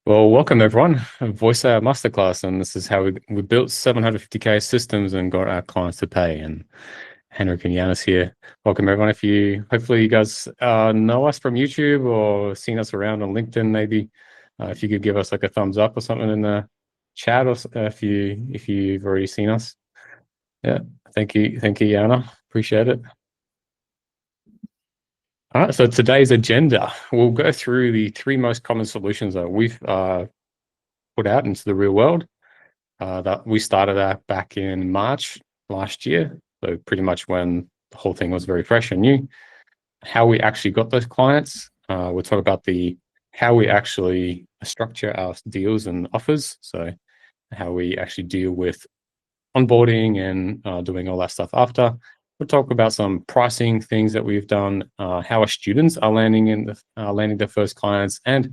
Well, welcome everyone. Voice AI Masterclass, and this is how we built 750K systems and got our clients to pay. And Henrik and Yanis here. Welcome everyone. Hopefully you guys know us from YouTube or seen us around on LinkedIn, maybe. If you could give us like a thumbs up or something in the chat, or if you've already seen us. Yeah, thank you, Yana. Appreciate it. All right, so today's agenda, we'll go through the three most common solutions that we've put out into the real world. That we started that back in March last year, so pretty much when the whole thing was very fresh and new. How we actually got those clients. We'll talk about how we actually structure our deals and offers. So how we actually deal with onboarding and doing all that stuff after. We'll talk about some pricing things that we've done, how our students are landing their first clients, and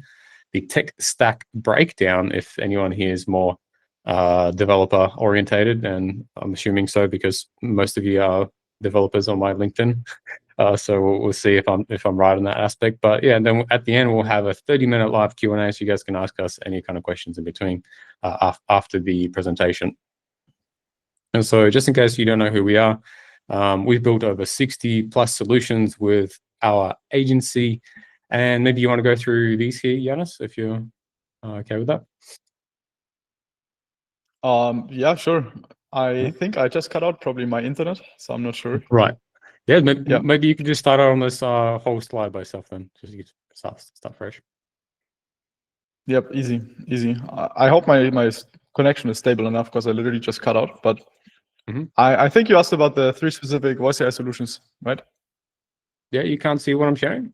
the tech stack breakdown. If anyone here is more developer orientated, and I'm assuming so because most of you are developers on my LinkedIn. So we'll see if I'm right on that aspect. But yeah, and then at the end we'll have a 30-minute live Q&A, so you guys can ask us any kind of questions in between after the presentation. And so just in case you don't know who we are, we've built over 60 plus solutions with our agency. And maybe you want to go through these here, Yanis, if you're okay with that. Yeah, sure. I think I just cut out probably my internet, so I'm not sure. Right. Yeah, maybe you could just start on this whole slide by yourself then, just to start fresh. Yep, easy. I hope my connection is stable enough because I literally just cut out. But I think you asked about the three specific voice AI solutions, right? Yeah, you can't see what I'm sharing?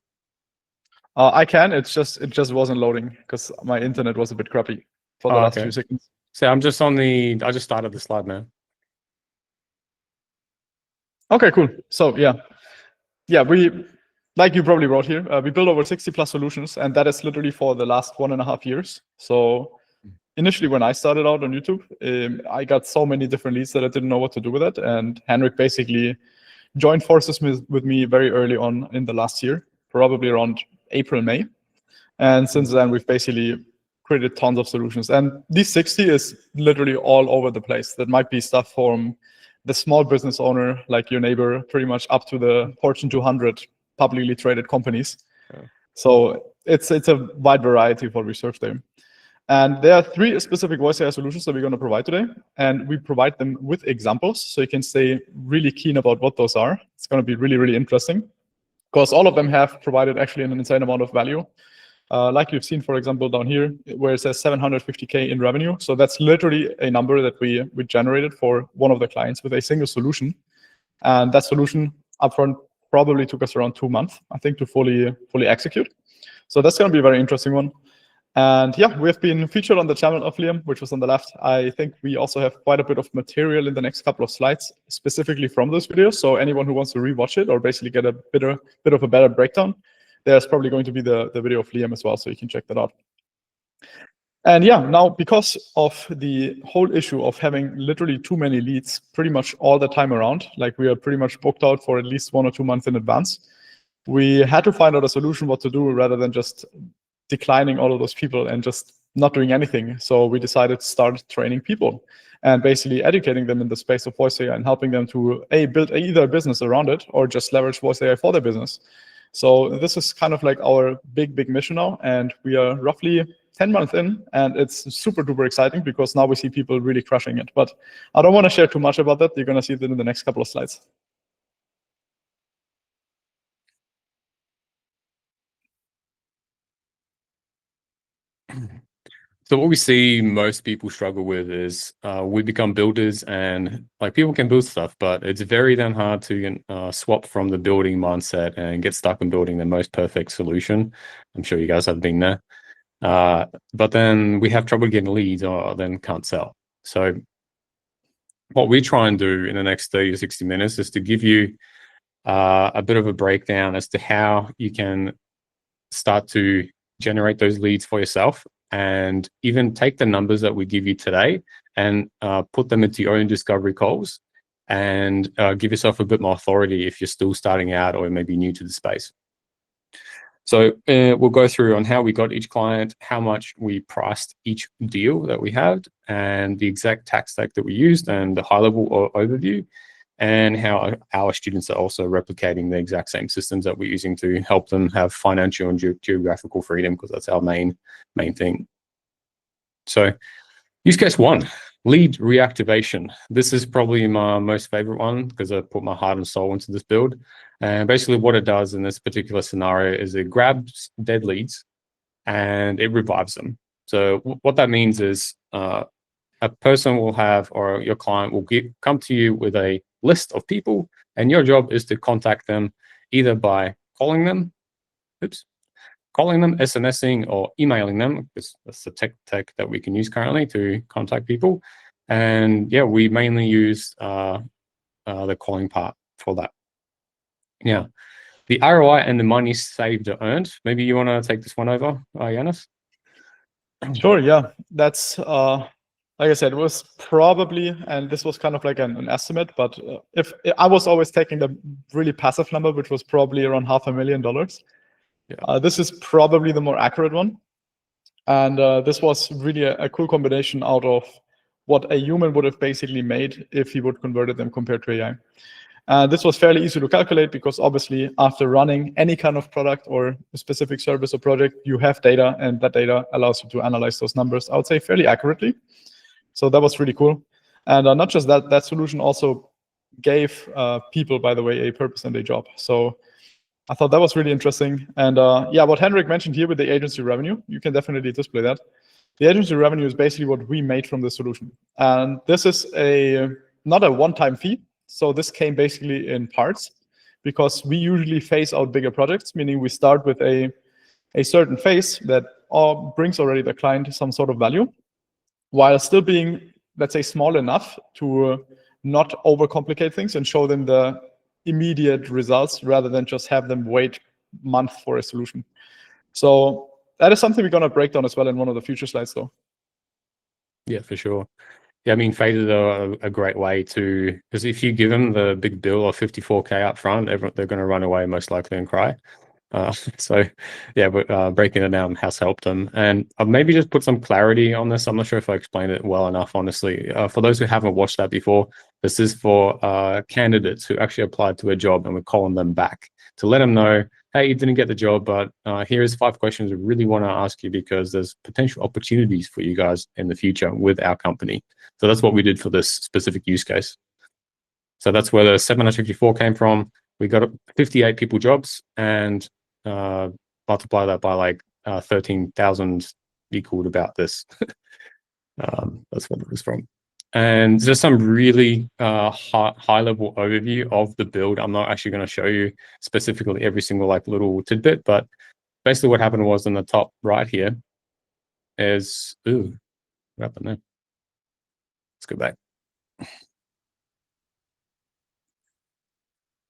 I can. It just wasn't loading because my internet was a bit crappy for the last few seconds. So I just started the slide now. Okay, cool. So yeah, we, like you probably wrote here, we built over 60 plus solutions, and that is literally for the last 1.5 years. So initially when I started out on YouTube, I got so many different leads that I didn't know what to do with it. And Henrik basically joined forces with me very early on in the last year, probably around April, May. And since then, we've basically created tons of solutions. And these 60 is literally all over the place. That might be stuff from the small business owner, like your neighbor, pretty much up to the Fortune 200 publicly traded companies. Yeah. So it's a wide variety of what we serve there. And there are three specific voice AI solutions that we're going to provide today. And we provide them with examples, so you can stay really keen about what those are. It's going to be really, really interesting, because all of them have provided actually an insane amount of value. Like you've seen, for example, down here, where it says 750K in revenue. So that's literally a number that we generated for one of the clients with a single solution. And that solution upfront probably took us around 2 months, I think, to fully execute. So that's going to be a very interesting one. And yeah, we have been featured on the channel of Liam, which was on the left. I think we also have quite a bit of material in the next couple of slides, specifically from those videos. So anyone who wants to rewatch it or basically get a bit of a better breakdown, there's probably going to be the video of Liam as well, so you can check that out. And yeah, now because of the whole issue of having literally too many leads pretty much all the time around, like we are pretty much booked out for at least 1 or 2 months in advance, we had to find out a solution what to do rather than just declining all of those people and just not doing anything. So we decided to start training people and basically educating them in the space of voice AI and helping them to build either a business around it or just leverage voice AI for their business. So this is kind of like our big mission now, and we are roughly 10 months in, and it's super duper exciting because now we see people really crushing it. But I don't want to share too much about that. You're going to see it in the next couple of slides. So what we see most people struggle with is we become builders, and like people can build stuff, but it's very then hard to swap from the building mindset and get stuck in building the most perfect solution. I'm sure you guys have been there. But then we have trouble getting leads or then can't sell. So what we try and do in the next 30 to 60 minutes is to give you a bit of a breakdown as to how you can start to generate those leads for yourself, and even take the numbers that we give you today and put them into your own discovery calls, and give yourself a bit more authority if you're still starting out or maybe new to the space. So we'll go through on how we got each client, how much we priced each deal that we had, and the exact tax stack that we used, and the high-level overview, and how our students are also replicating the exact same systems that we're using to help them have financial and geographical freedom, because that's our main thing. So use case 1, lead reactivation. This is probably my most favorite one because I put my heart and soul into this build. And basically what it does in this particular scenario is it grabs dead leads and it revives them. So what that means is a person will have, or your client will come to you with a list of people, and your job is to contact them either by calling them, SMSing, or emailing them, because that's the tech that we can use currently to contact people. And yeah, we mainly use the calling part for that. Yeah, the ROI and the money saved or earned. Maybe you want to take this one over, Yanis? Sure, yeah. That's, like I said, it was probably, and this was kind of like an estimate, but if I was always taking the really passive number, which was probably around $500,000. Yeah. This is probably the more accurate one. And this was really a cool combination out of what a human would have basically made if he would convert them compared to AI. This was fairly easy to calculate because obviously after running any kind of product or a specific service or project, you have data, and that data allows you to analyze those numbers, I would say, fairly accurately. So that was really cool. And not just that, that solution also gave people, by the way, a purpose and a job. So I thought that was really interesting. And yeah, what Henrik mentioned here with the agency revenue, you can definitely display that. The agency revenue is basically what we made from the solution. And this is not a one-time fee. So this came basically in parts, because we usually phase out bigger projects, meaning we start with a certain phase that brings already the client some sort of value, while still being, let's say, small enough to not overcomplicate things and show them the immediate results rather than just have them wait a month for a solution. So that is something we're going to break down as well in one of the future slides, though. Yeah, for sure. Yeah, I mean, phases are a great way to, because if you give them the big bill of 54K up front, they're going to run away most likely and cry. So yeah, but breaking it down has helped them. And I've maybe just put some clarity on this. I'm not sure if I explained it well enough, honestly. For those who haven't watched that before, this is for candidates who actually applied to a job, and we're calling them back to let them know, hey, you didn't get the job, but here's 5 questions we really want to ask you because there's potential opportunities for you guys in the future with our company. So that's what we did for this specific use case. So that's where the 754 came from. We got 58 people jobs, and multiply that by like 13,000 equaled about this. That's what it was from. And there's some really high level overview of the build. I'm not actually going to show you specifically every single like little tidbit, but basically what happened was in the top right here is, ooh, what happened there? Let's go back.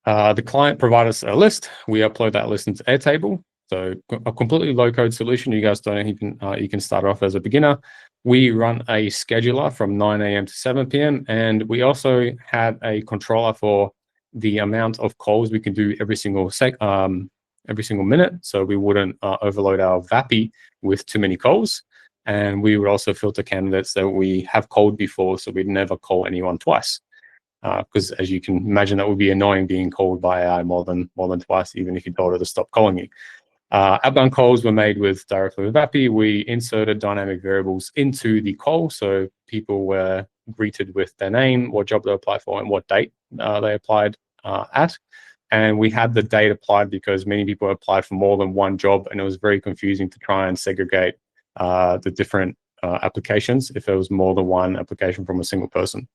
The client provided us a list. We upload that list into Airtable. So a completely low-code solution. You guys don't even, you can start off as a beginner. We run a scheduler from 9 a.m. to 7 p.m. And we also had a controller for the amount of calls we can do every single minute. So we wouldn't overload our VAPI with too many calls. And we would also filter candidates that we have called before, so we'd never call anyone twice. Because as you can imagine, that would be annoying being called by AI more than twice, even if you told her to stop calling you. Outbound calls were made directly with VAPI. We inserted dynamic variables into the call, so people were greeted with their name, what job they applied for, and what date they applied at. And we had the date applied because many people applied for more than one job, and it was very confusing to try and segregate the different applications if there was more than one application from a single person.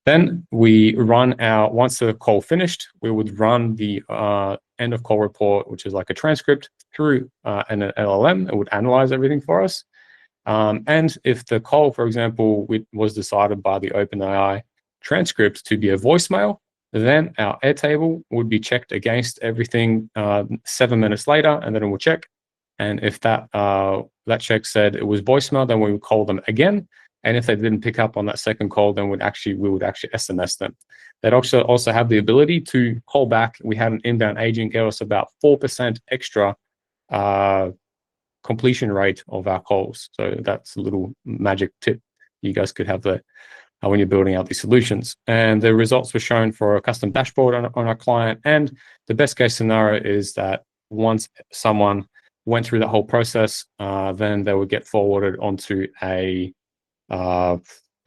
Then we run once the call finished, we would run the end of call report, which is like a transcript, through an LLM. It would analyze everything for us. And if the call, for example, was decided by the OpenAI transcript to be a voicemail, then our Airtable would be checked against everything 7 minutes later, and then it will check. And if that check said it was voicemail, then we would call them again. And if they didn't pick up on that second call, then we would actually SMS them. They'd also have the ability to call back. We had an inbound agent give us about 4% extra completion rate of our calls. So that's a little magic tip you guys could have there when you're building out these solutions. And the results were shown for a custom dashboard on our client. And the best case scenario is that once someone went through the whole process, then they would get forwarded onto a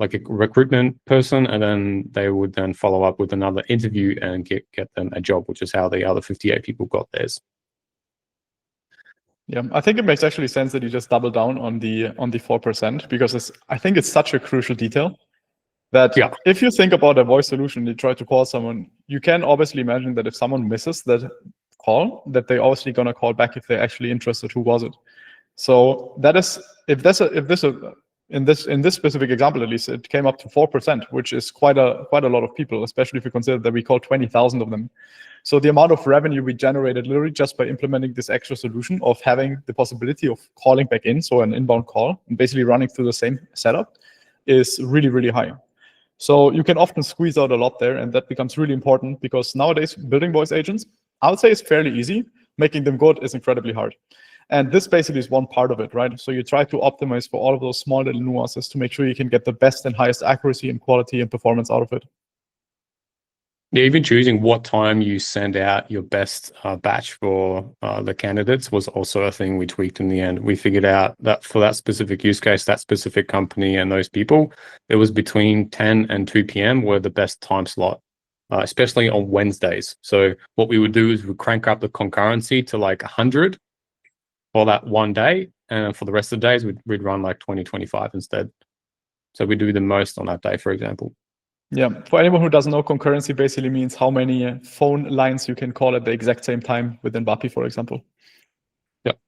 like a recruitment person, and then they would then follow up with another interview and get them a job, which is how the other 58 people got theirs. Yeah, I think it makes actually sense that you just double down on the 4%, because I think it's such a crucial detail that if you think about a voice solution, you try to call someone, you can obviously imagine that if someone misses that call, that they're obviously gonna call back if they're actually interested. Who was it? So that is, in this specific example, at least, it came up to 4%, which is quite a lot of people, especially if you consider that we called 20,000 of them. So the amount of revenue we generated literally just by implementing this extra solution of having the possibility of calling back in, so an inbound call, and basically running through the same setup, is really, really high. So you can often squeeze out a lot there, and that becomes really important, because nowadays building voice agents, I would say, is fairly easy. Making them good is incredibly hard. And this basically is one part of it, right? So you try to optimize for all of those small little nuances to make sure you can get the best and highest accuracy and quality and performance out of it. Yeah, even choosing what time you send out your best batch for the candidates was also a thing we tweaked in the end. We figured out that for that specific use case, that specific company and those people, it was between 10 and 2 p.m. were the best time slot, especially on Wednesdays. So what we would do is we'd crank up the concurrency to like 100 for that one day. And for the rest of the days, we'd run like 20, 25 instead. So we do the most on that day, for example. Yeah, for anyone who doesn't know, concurrency basically means how many phone lines you can call at the exact same time within Vapi, for example. Yep.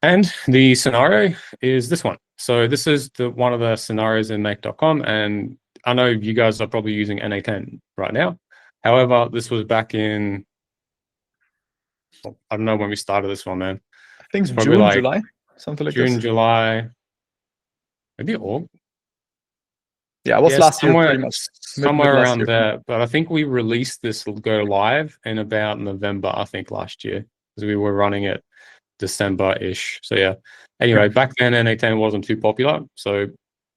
And the scenario is this one. So this is one of the scenarios in make.com, and I know you guys are probably using NA10 right now. However, this was back in, I don't know when we started this one, man. I think it's June, like July, something like June, this. July, maybe August. Yeah, it was last year, pretty much. Somewhere around there. But I think we released this go live in about November, I think, last year, because we were running it December-ish. So yeah. Anyway, back then NA10 wasn't too popular. So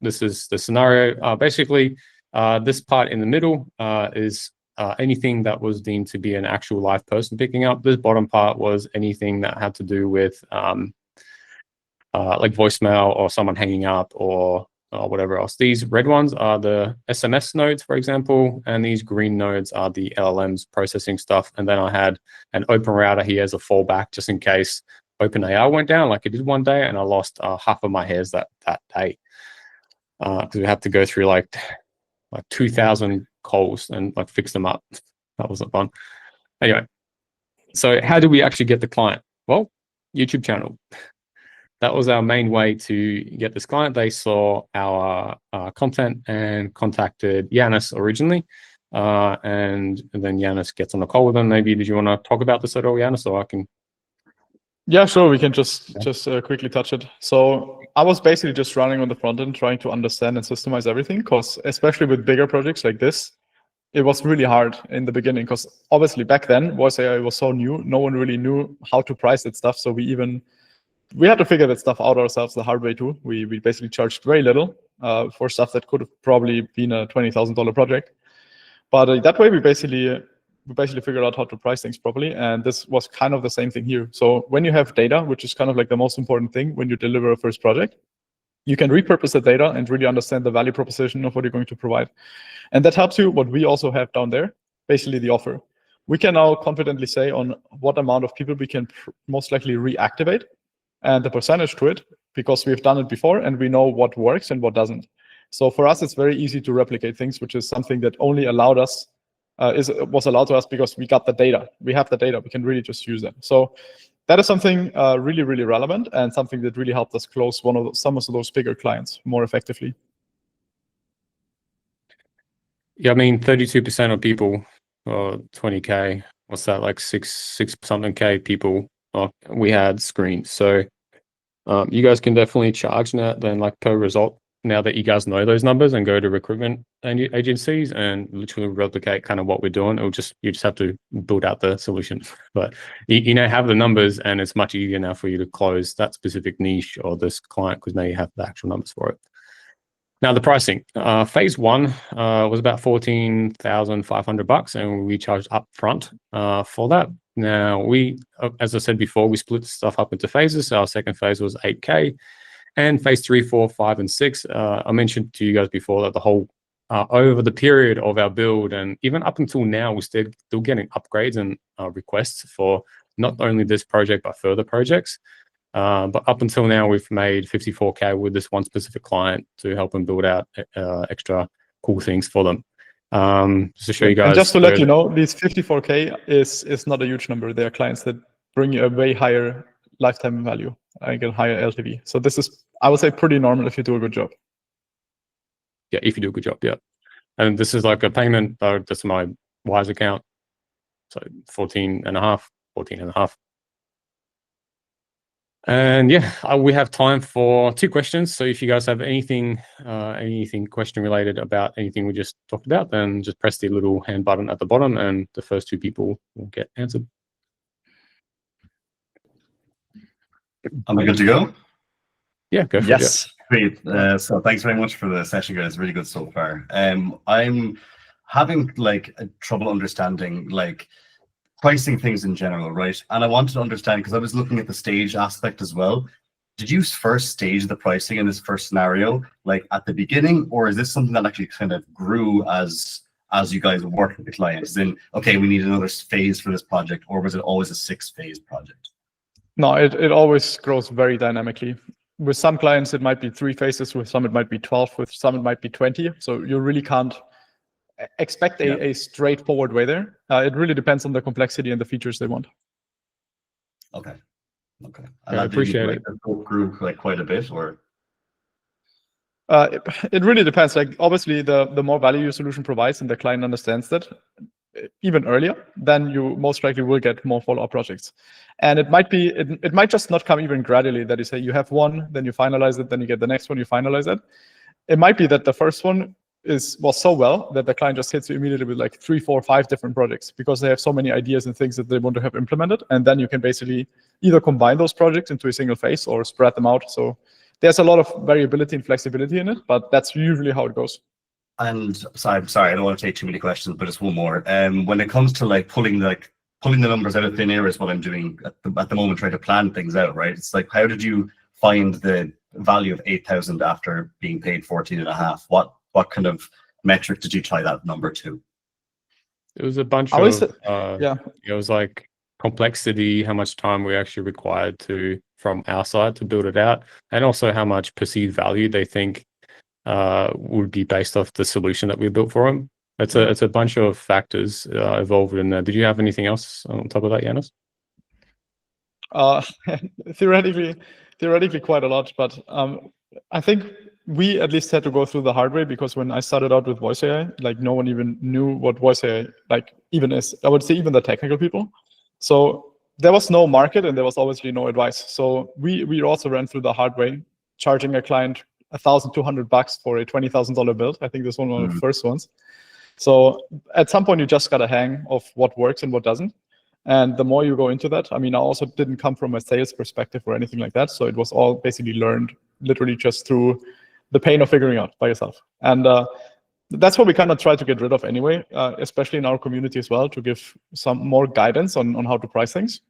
this is the scenario. Basically, this part in the middle is anything that was deemed to be an actual live person picking up. This bottom part was anything that had to do with like voicemail or someone hanging up or whatever else. These red ones are the SMS nodes, for example, and these green nodes are the LLMs processing stuff. And then I had an open router here as a fallback, just in case OpenAI went down like it did one day, and I lost half of my hairs that day, because we had to go through like 2,000 calls and like fix them up. That wasn't fun. Anyway, so how do we actually get the client? Well, YouTube channel. That was our main way to get this client. They saw our content and contacted Yanis originally. And then Yanis gets on the call with them. Maybe did you want to talk about this at all, Yanis, or I can? Yeah, sure. We can just quickly touch it. So I was basically just running on the front end, trying to understand and systemize everything, because especially with bigger projects like this, it was really hard in the beginning, because obviously back then voice AI was so new. No one really knew how to price that stuff. So we had to figure that stuff out ourselves the hard way too. We basically charged very little for stuff that could have probably been a $20,000 project. But that way we basically figured out how to price things properly. And this was kind of the same thing here. So when you have data, which is kind of like the most important thing when you deliver a first project, you can repurpose the data and really understand the value proposition of what you're going to provide. And that helps you, what we also have down there, basically the offer. We can now confidently say on what amount of people we can most likely reactivate and the percentage to it, because we've done it before and we know what works and what doesn't. So for us, it's very easy to replicate things, which is something that only was allowed to us because we got the data. We have the data. We can really just use them. So that is something really, really relevant, and something that really helped us close some of those bigger clients more effectively. Yeah, I mean, 32% of people, or 20K, what's that, like six something K people we had screened. So you guys can definitely charge that then like per result. now that you guys know those numbers and go to recruitment agencies and literally replicate kind of what we're doing. You just have to build out the solution, but you know, have the numbers, and it's much easier now for you to close that specific niche or this client because now you have the actual numbers for it. Now the pricing, phase one was about $14,500, and we charged upfront for that. Now we, as I said before, we split stuff up into phases. So our second phase was $8K, and phase 3, 4, 5, and 6. I mentioned to you guys before that the whole over the period of our build, and even up until now, we're still getting upgrades and requests for not only this project but further projects. But up until now, we've made $54K with this one specific client to help them build out extra cool things for them. Just to show you guys. And just to let you know, these 54K is not a huge number. There are clients that bring you a way higher lifetime value, like a higher LTV. So this is, I would say, pretty normal if you do a good job. Yeah, if you do a good job, yeah. And this is like a payment. That's my Wise account. So 14.5. And yeah, we have time for 2 questions. So if you guys have anything question related about anything we just talked about, then just press the little hand button at the bottom, and the first 2 people will get answered. Am I good to go? Yeah, go for yes. It. Great. So thanks very much for the session, guys. Really good so far. I'm having like trouble understanding like pricing things in general, right? And I wanted to understand, because I was looking at the stage aspect as well. Did you first stage the pricing in this first scenario, like at the beginning, or is this something that actually kind of grew as you guys worked with the clients? Then, okay, we need another phase for this project, or was it always a 6-phase project? No, it always grows very dynamically. With some clients, it might be 3 phases. With some, it might be 12. With some, it might be 20. So you really can't expect a straightforward way there. It really depends on the complexity and the features they want. Okay. And I appreciate it. Grew like quite a bit, or? It really depends. Like obviously, the more value your solution provides and the client understands that even earlier, then you most likely will get more follow-up projects. And it might be, it might just not come even gradually, that you say you have one, then you finalize it, then you get the next one, you finalize it. It might be that the first one was so well that the client just hits you immediately with like 3, 4, 5 different projects, because they have so many ideas and things that they want to have implemented. And then you can basically either combine those projects into a single phase or spread them out. So there's a lot of variability and flexibility in it, but that's usually how it goes. And so I'm sorry, I don't want to take too many questions, but just one more. When it comes to like pulling the numbers out of thin air is what I'm doing at the moment, trying to plan things out, right? It's like, how did you find the value of 8,000 after being paid 14.5? What kind of metric did you tie that number to? It was a bunch of it was like complexity, how much time we actually required from our side to build it out, and also how much perceived value they think would be based off the solution that we built for them. It's a bunch of factors involved in there. Did you have anything else on top of that, Yannis? Theoretically quite a lot, but I think we at least had to go through the hard way, because when I started out with voice AI, like no one even knew what voice AI like even is. I would say even the technical people. So there was no market and there was obviously no advice. So we also ran through the hard way, charging a client $1,200 for a $20,000 build. I think this one was one of the first ones. So at some point you just got a hang of what works and what doesn't. And the more you go into that, I mean, I also didn't come from a sales perspective or anything like that. So it was all basically learned literally just through the pain of figuring out by yourself. And that's what we kind of try to get rid of anyway, especially in our community as well, to give some more guidance on how to price things.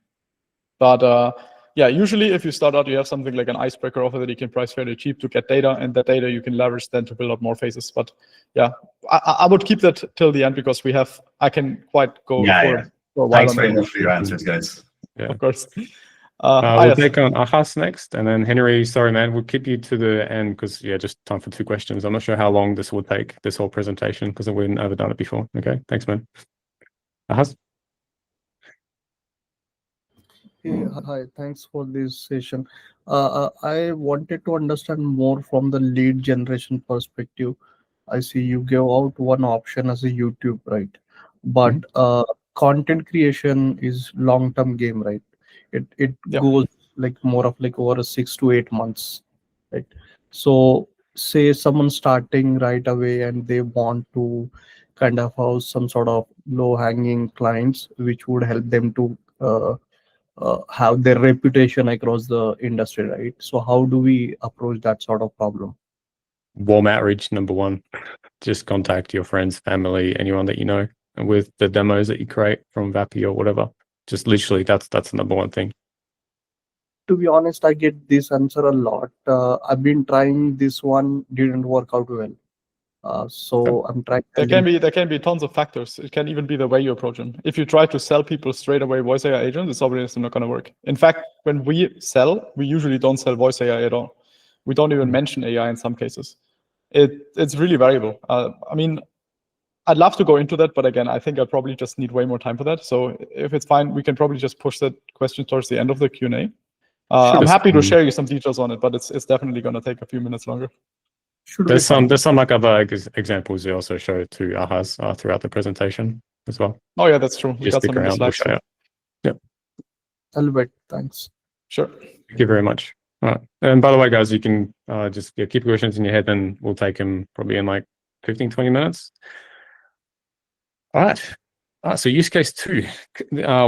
But yeah, usually if you start out, you have something like an icebreaker offer that you can price fairly cheap to get data, and that data you can leverage then to build out more phases. But yeah, I would keep that till the end, because I can quite go for a while. Thanks very much for your answers, guys. Yeah, of course. We'll take on Ahas next, and then Henry. Sorry, man, we'll keep you to the end because just time for 2 questions. I'm not sure how long this will take, this whole presentation, because we've never done it before. Okay, thanks, man. Ahas. Hey, hi, thanks for this session. I wanted to understand more from the lead generation perspective. I see you gave out one option as a YouTube, right? But content creation is long-term game, right? It goes like more of like over 6 to 8 months, right? So say someone starting right away and they want to kind of have some sort of low hanging clients which would help them to have their reputation across the industry, right? So how do we approach that sort of problem? Warm outreach, number one. Just contact your friends, family, anyone that you know, and with the demos that you create from Vapi or whatever. Just literally, that's the number one thing. To be honest, I get this answer a lot. I've been trying this one, didn't work out well. So I'm trying. There can be tons of factors. It can even be the way you approach them. If you try to sell people straight away voice AI agents, it's obviously not going to work. In fact, when we sell, we usually don't sell voice AI at all. We don't even mention AI in some cases. It's really variable. I mean, I'd love to go into that, but again, I think I probably just need way more time for that. So if it's fine, we can probably just push that question towards the end of the Q&A. I'm happy to share you some details on it, but it's definitely going to take a few minutes longer. There's some like other examples we also show to Ahaz throughout the presentation as well. Oh yeah, that's true. We Just got some in the slides. Yep. Albert, thanks. Sure. Thank you very much. All right. And by the way, guys, you can just keep questions in your head, and we'll take them probably in like 15, 20 minutes. All right. So use case 2,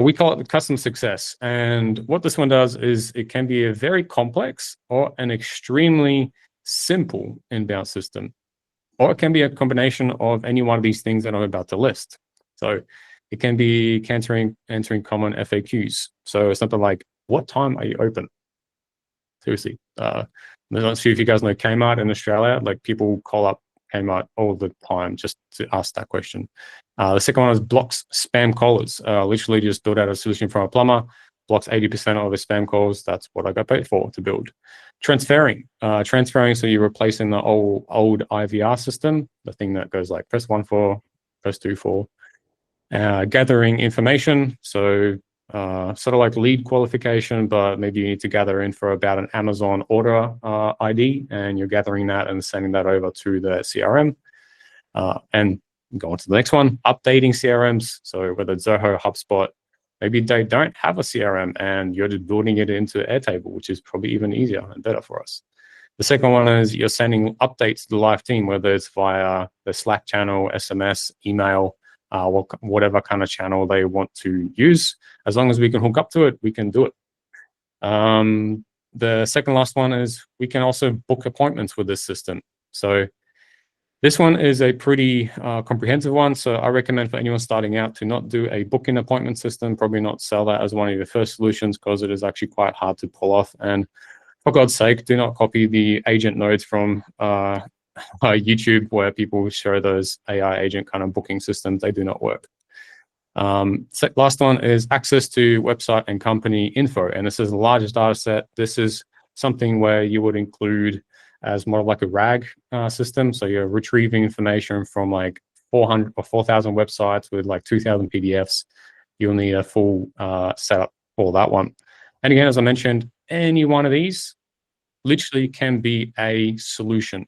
we call it customer success. And what this one does is it can be a very complex or an extremely simple inbound system, or it can be a combination of any one of these things that I'm about to list. So it can be answering common FAQs. So something like, what time are you open? Seriously. I'm not sure if you guys know Kmart in Australia. Like, people call up Kmart all the time just to ask that question. The second one is blocks spam callers. Literally just build out a solution from a plumber, blocks 80% of the spam calls. That's what I got paid for to build. Transferring, so you're replacing the old IVR system, the thing that goes like press 1 for, press 2 for. Gathering information, so sort of like lead qualification, but maybe you need to gather info about an Amazon order ID, and you're gathering that and sending that over to the CRM. And go on to the next one, updating CRMs. So whether it's Zoho, HubSpot, maybe they don't have a CRM and you're just building it into Airtable, which is probably even easier and better for us. The second one is you're sending updates to the live team, whether it's via the Slack channel, SMS, email, whatever kind of channel they want to use. As long as we can hook up to it, we can do it. The second last one is we can also book appointments with this system. So this one is a pretty comprehensive one. So I recommend for anyone starting out to not do a booking appointment system, probably not sell that as one of your first solutions, because it is actually quite hard to pull off. And for God's sake, do not copy the agent nodes from YouTube where people show those AI agent kind of booking systems. They do not work. Last one is access to website and company info. And this is the largest data set. This is something where you would include as more like a RAG system. So you're retrieving information from like 400 or 4,000 websites with like 2,000 PDFs. You'll need a full setup for that one. And again, as I mentioned, any one of these literally can be a solution.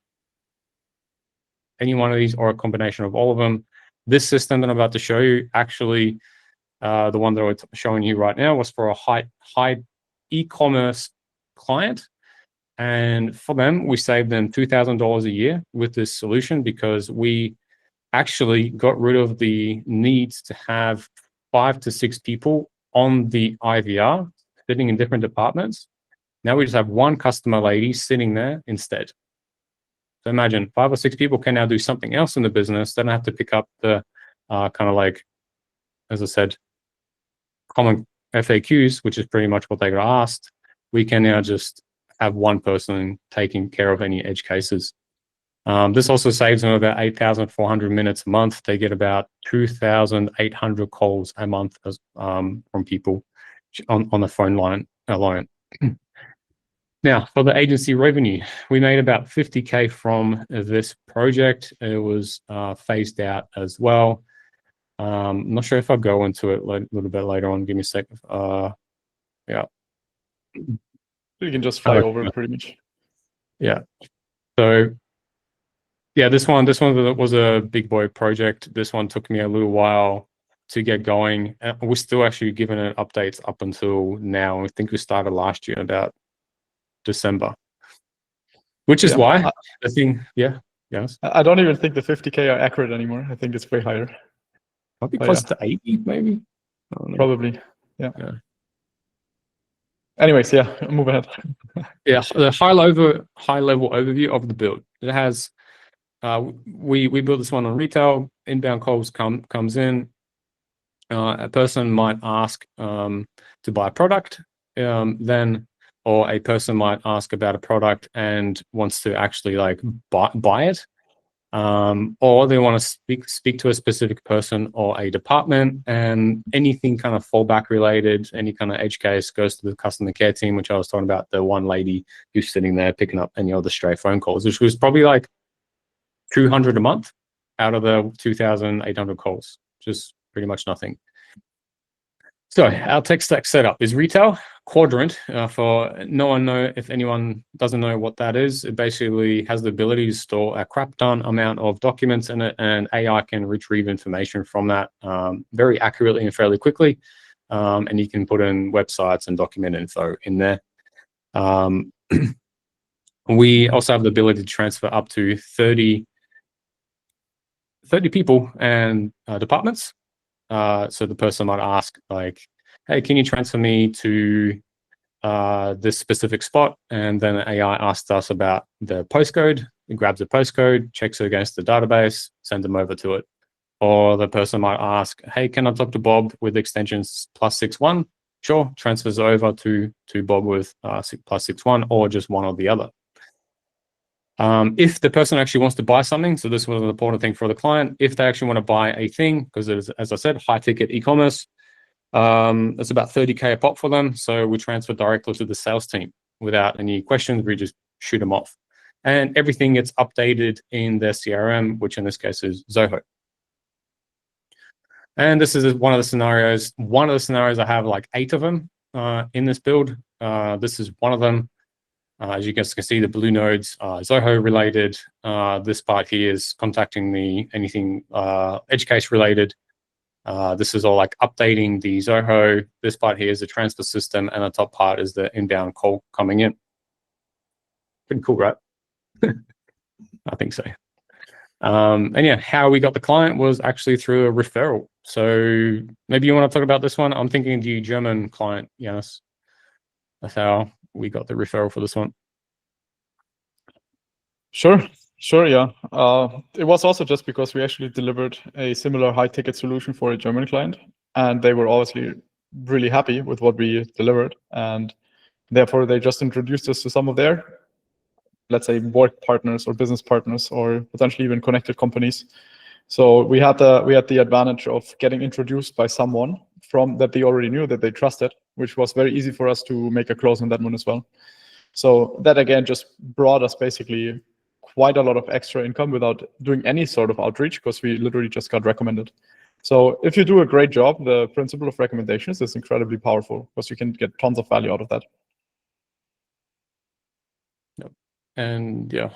Any one of these or a combination of all of them. This system that I'm about to show you, actually, the one that I'm showing you right now was for a high e-commerce client. And for them, we saved them $2,000 a year with this solution, because we actually got rid of the need to have 5 to 6 people on the IVR sitting in different departments. Now we just have one customer lady sitting there instead. So imagine 5 or 6 people can now do something else in the business. They don't have to pick up the kind of like, as I said, common FAQs, which is pretty much what they got asked. We can now just have one person taking care of any edge cases. This also saves them about 8,400 minutes a month. They get about 2,800 calls a month from people on the phone line alone. Now, for the agency revenue, we made about 50K from this project. It was phased out as well. I'm not sure if I'll go into it a little bit later on. Give me a sec. Yeah. You can just fly over it pretty much. Yeah. So, yeah, this one was a big boy project. This one took me a little while to get going. We're still actually giving it updates up until now. I think we started last year in about December. which is Yeah. why the thing, yeah, yes, I don't even think the 50K are accurate anymore. I think it's way higher. probably Oh, close yeah. to 80, maybe. I don't know. Probably. Yeah. Yeah. Anyways, yeah, move ahead. Yeah, the high level overview of the build. It has we built this one on retail. Inbound calls comes in. A person might ask to buy a product, then, or a person might ask about a product and wants to actually like buy it, or they want to speak to a specific person or a department, and anything kind of fallback related, any kind of edge case goes to the customer care team, which I was talking about, the one lady who's sitting there picking up any other stray phone calls, which was probably like 200 a month out of the 2,800 calls, just pretty much nothing. So our tech stack setup is retail quadrant. For if anyone doesn't know what that is, it basically has the ability to store a crap ton amount of documents in it, and AI can retrieve information from that very accurately and fairly quickly. And you can put in websites and document info in there. We also have the ability to transfer up to 30 people and departments. So the person might ask like, hey, can you transfer me to this specific spot? And then AI asks us about the postcode. It grabs the postcode, checks it against the database, sends them over to it. Or the person might ask, hey, can I talk to Bob with extensions +61? Sure, transfers over to Bob with +61, or just one or the other. If the person actually wants to buy something, so this was an important thing for the client, if they actually want to buy a thing, because it is, as I said, high ticket e-commerce, it's about 30K a pop for them. So we transfer directly to the sales team without any questions. We just shoot them off. And everything gets updated in their CRM, which in this case is Zoho. And this is one of the scenarios. One of the scenarios, I have like 8 of them in this build. This is one of them. As you guys can see, the blue nodes are Zoho related. This part here is contacting anything edge case related. This is all like updating the Zoho. This part here is the transfer system, and the top part is the inbound call coming in. Pretty cool, right? I think so. And yeah, how we got the client was actually through a referral. So maybe you want to talk about this one. I'm thinking the German client, Janis. That's how we got the referral for this one. Sure, yeah. It was also just because we actually delivered a similar high-ticket solution for a German client, and they were obviously really happy with what we delivered, and therefore they just introduced us to some of their, let's say, work partners or business partners or potentially even connected companies. So we had the advantage of getting introduced by someone from that they already knew, that they trusted, which was very easy for us to make a close on that one as well. So that again just brought us basically quite a lot of extra income without doing any sort of outreach, because we literally just got recommended. So if you do a great job, the principle of recommendations is incredibly powerful, because you can get tons of value out of that. Yep. And yeah.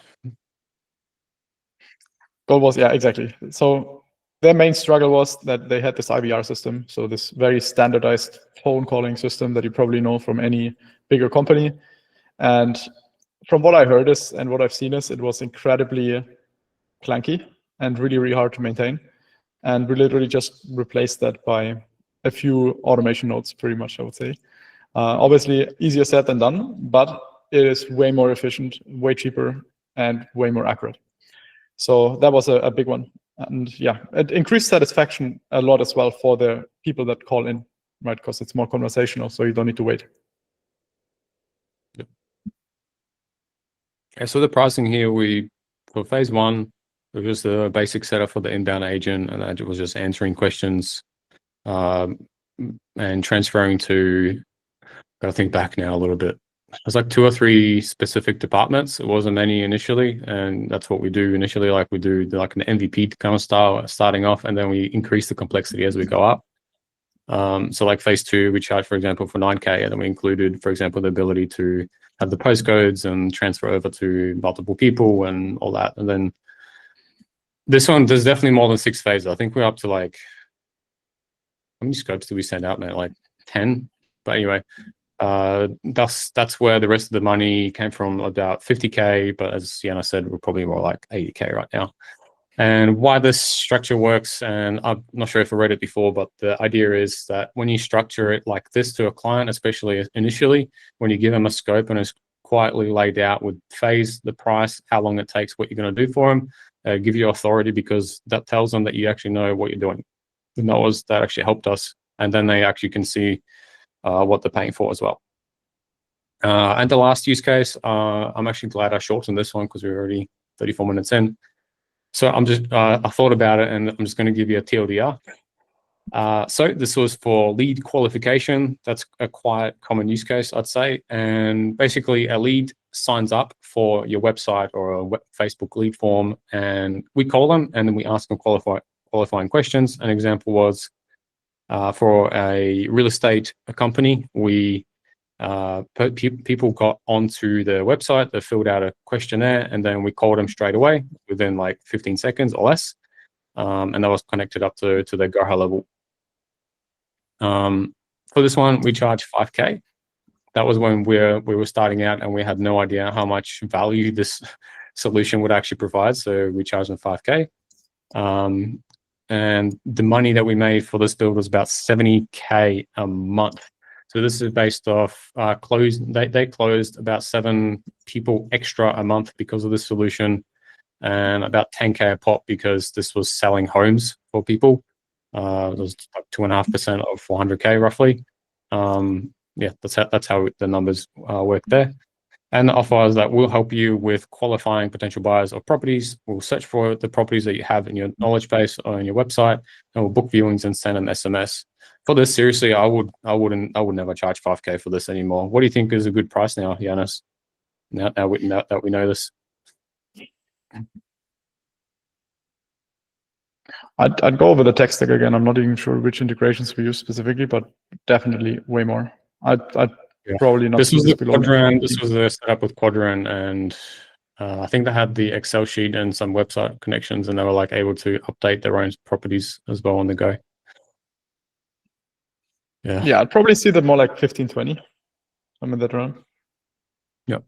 Goal was, yeah, exactly. So their main struggle was that they had this IVR system, so this very standardized phone calling system that you probably know from any bigger company. And from what I heard is, and what I've seen is, it was incredibly clunky and really, really hard to maintain. And we literally just replaced that by a few automation nodes, pretty much, I would say. Obviously, easier said than done, but it is way more efficient, way cheaper, and way more accurate. So that was a big one. And yeah, it increased satisfaction a lot as well for the people that call in, right? Because it's more conversational, so you don't need to wait. Yep. Okay, so the pricing here, for phase 1, it was the basic setup for the inbound agent, and that was just answering questions and transferring to, gotta think back now a little bit. It was like 2 or 3 specific departments. It wasn't many initially, and that's what we do initially. Like we do like an MVP kind of style starting off, and then we increase the complexity as we go up. So like phase 2, we charge, for example, for 9K, and then we included, for example, the ability to have the postcodes and transfer over to multiple people and all that. And then this one, there's definitely more than 6 phases. I think we're up to like, how many scopes did we send out now? Like 10. But anyway, That's where the rest of the money came from, about 50K, but as Yana said, we're probably more like 80K right now. And why this structure works, and I'm not sure if I read it before, but the idea is that when you structure it like this to a client, especially initially, when you give them a scope and it's quietly laid out with phase, the price, how long it takes, what you're going to do for them, give you authority, because that tells them that you actually know what you're doing. That actually helped us, and then they actually can see what they're paying for as well. And the last use case, I'm actually glad I shortened this one because we're already 34 minutes in. So I'm just, I thought about it, and I'm just going to give you a TLDR. So this was for lead qualification. That's a quite common use case, I'd say. And basically a lead signs up for your website or a Facebook lead form, and we call them and then we ask them qualifying questions. An example was for a real estate company, people got onto the website, they filled out a questionnaire, and then we called them straight away within like 15 seconds or less. And that was connected up to their Goha level. For this one, we charge 5K. That was when we were starting out and we had no idea how much value this solution would actually provide. So we charged them 5K. And the money that we made for this build was about 70K a month. So this is based off they closed about 7 people extra a month because of this solution, and about 10K a pop because this was selling homes for people. It was like 2.5% of 400K roughly. Yeah, that's how the numbers work there. And the offer is that we'll help you with qualifying potential buyers of properties. We'll search for the properties that you have in your knowledge base or on your website, and we'll book viewings and send an SMS. For this, seriously, I would never charge 5K for this anymore. What do you think is a good price now, Yanis? Now that we know this. I'd go over the tech stack again. I'm not even sure which integrations we use specifically, but definitely way more. I'd probably not. This was the Quadrant. This was the setup with Quadrant, and I think they had the Excel sheet and some website connections, and they were like able to update their own properties as well on the go. Yeah, I'd probably see that more like 15, 20. I'm in that round. Yep.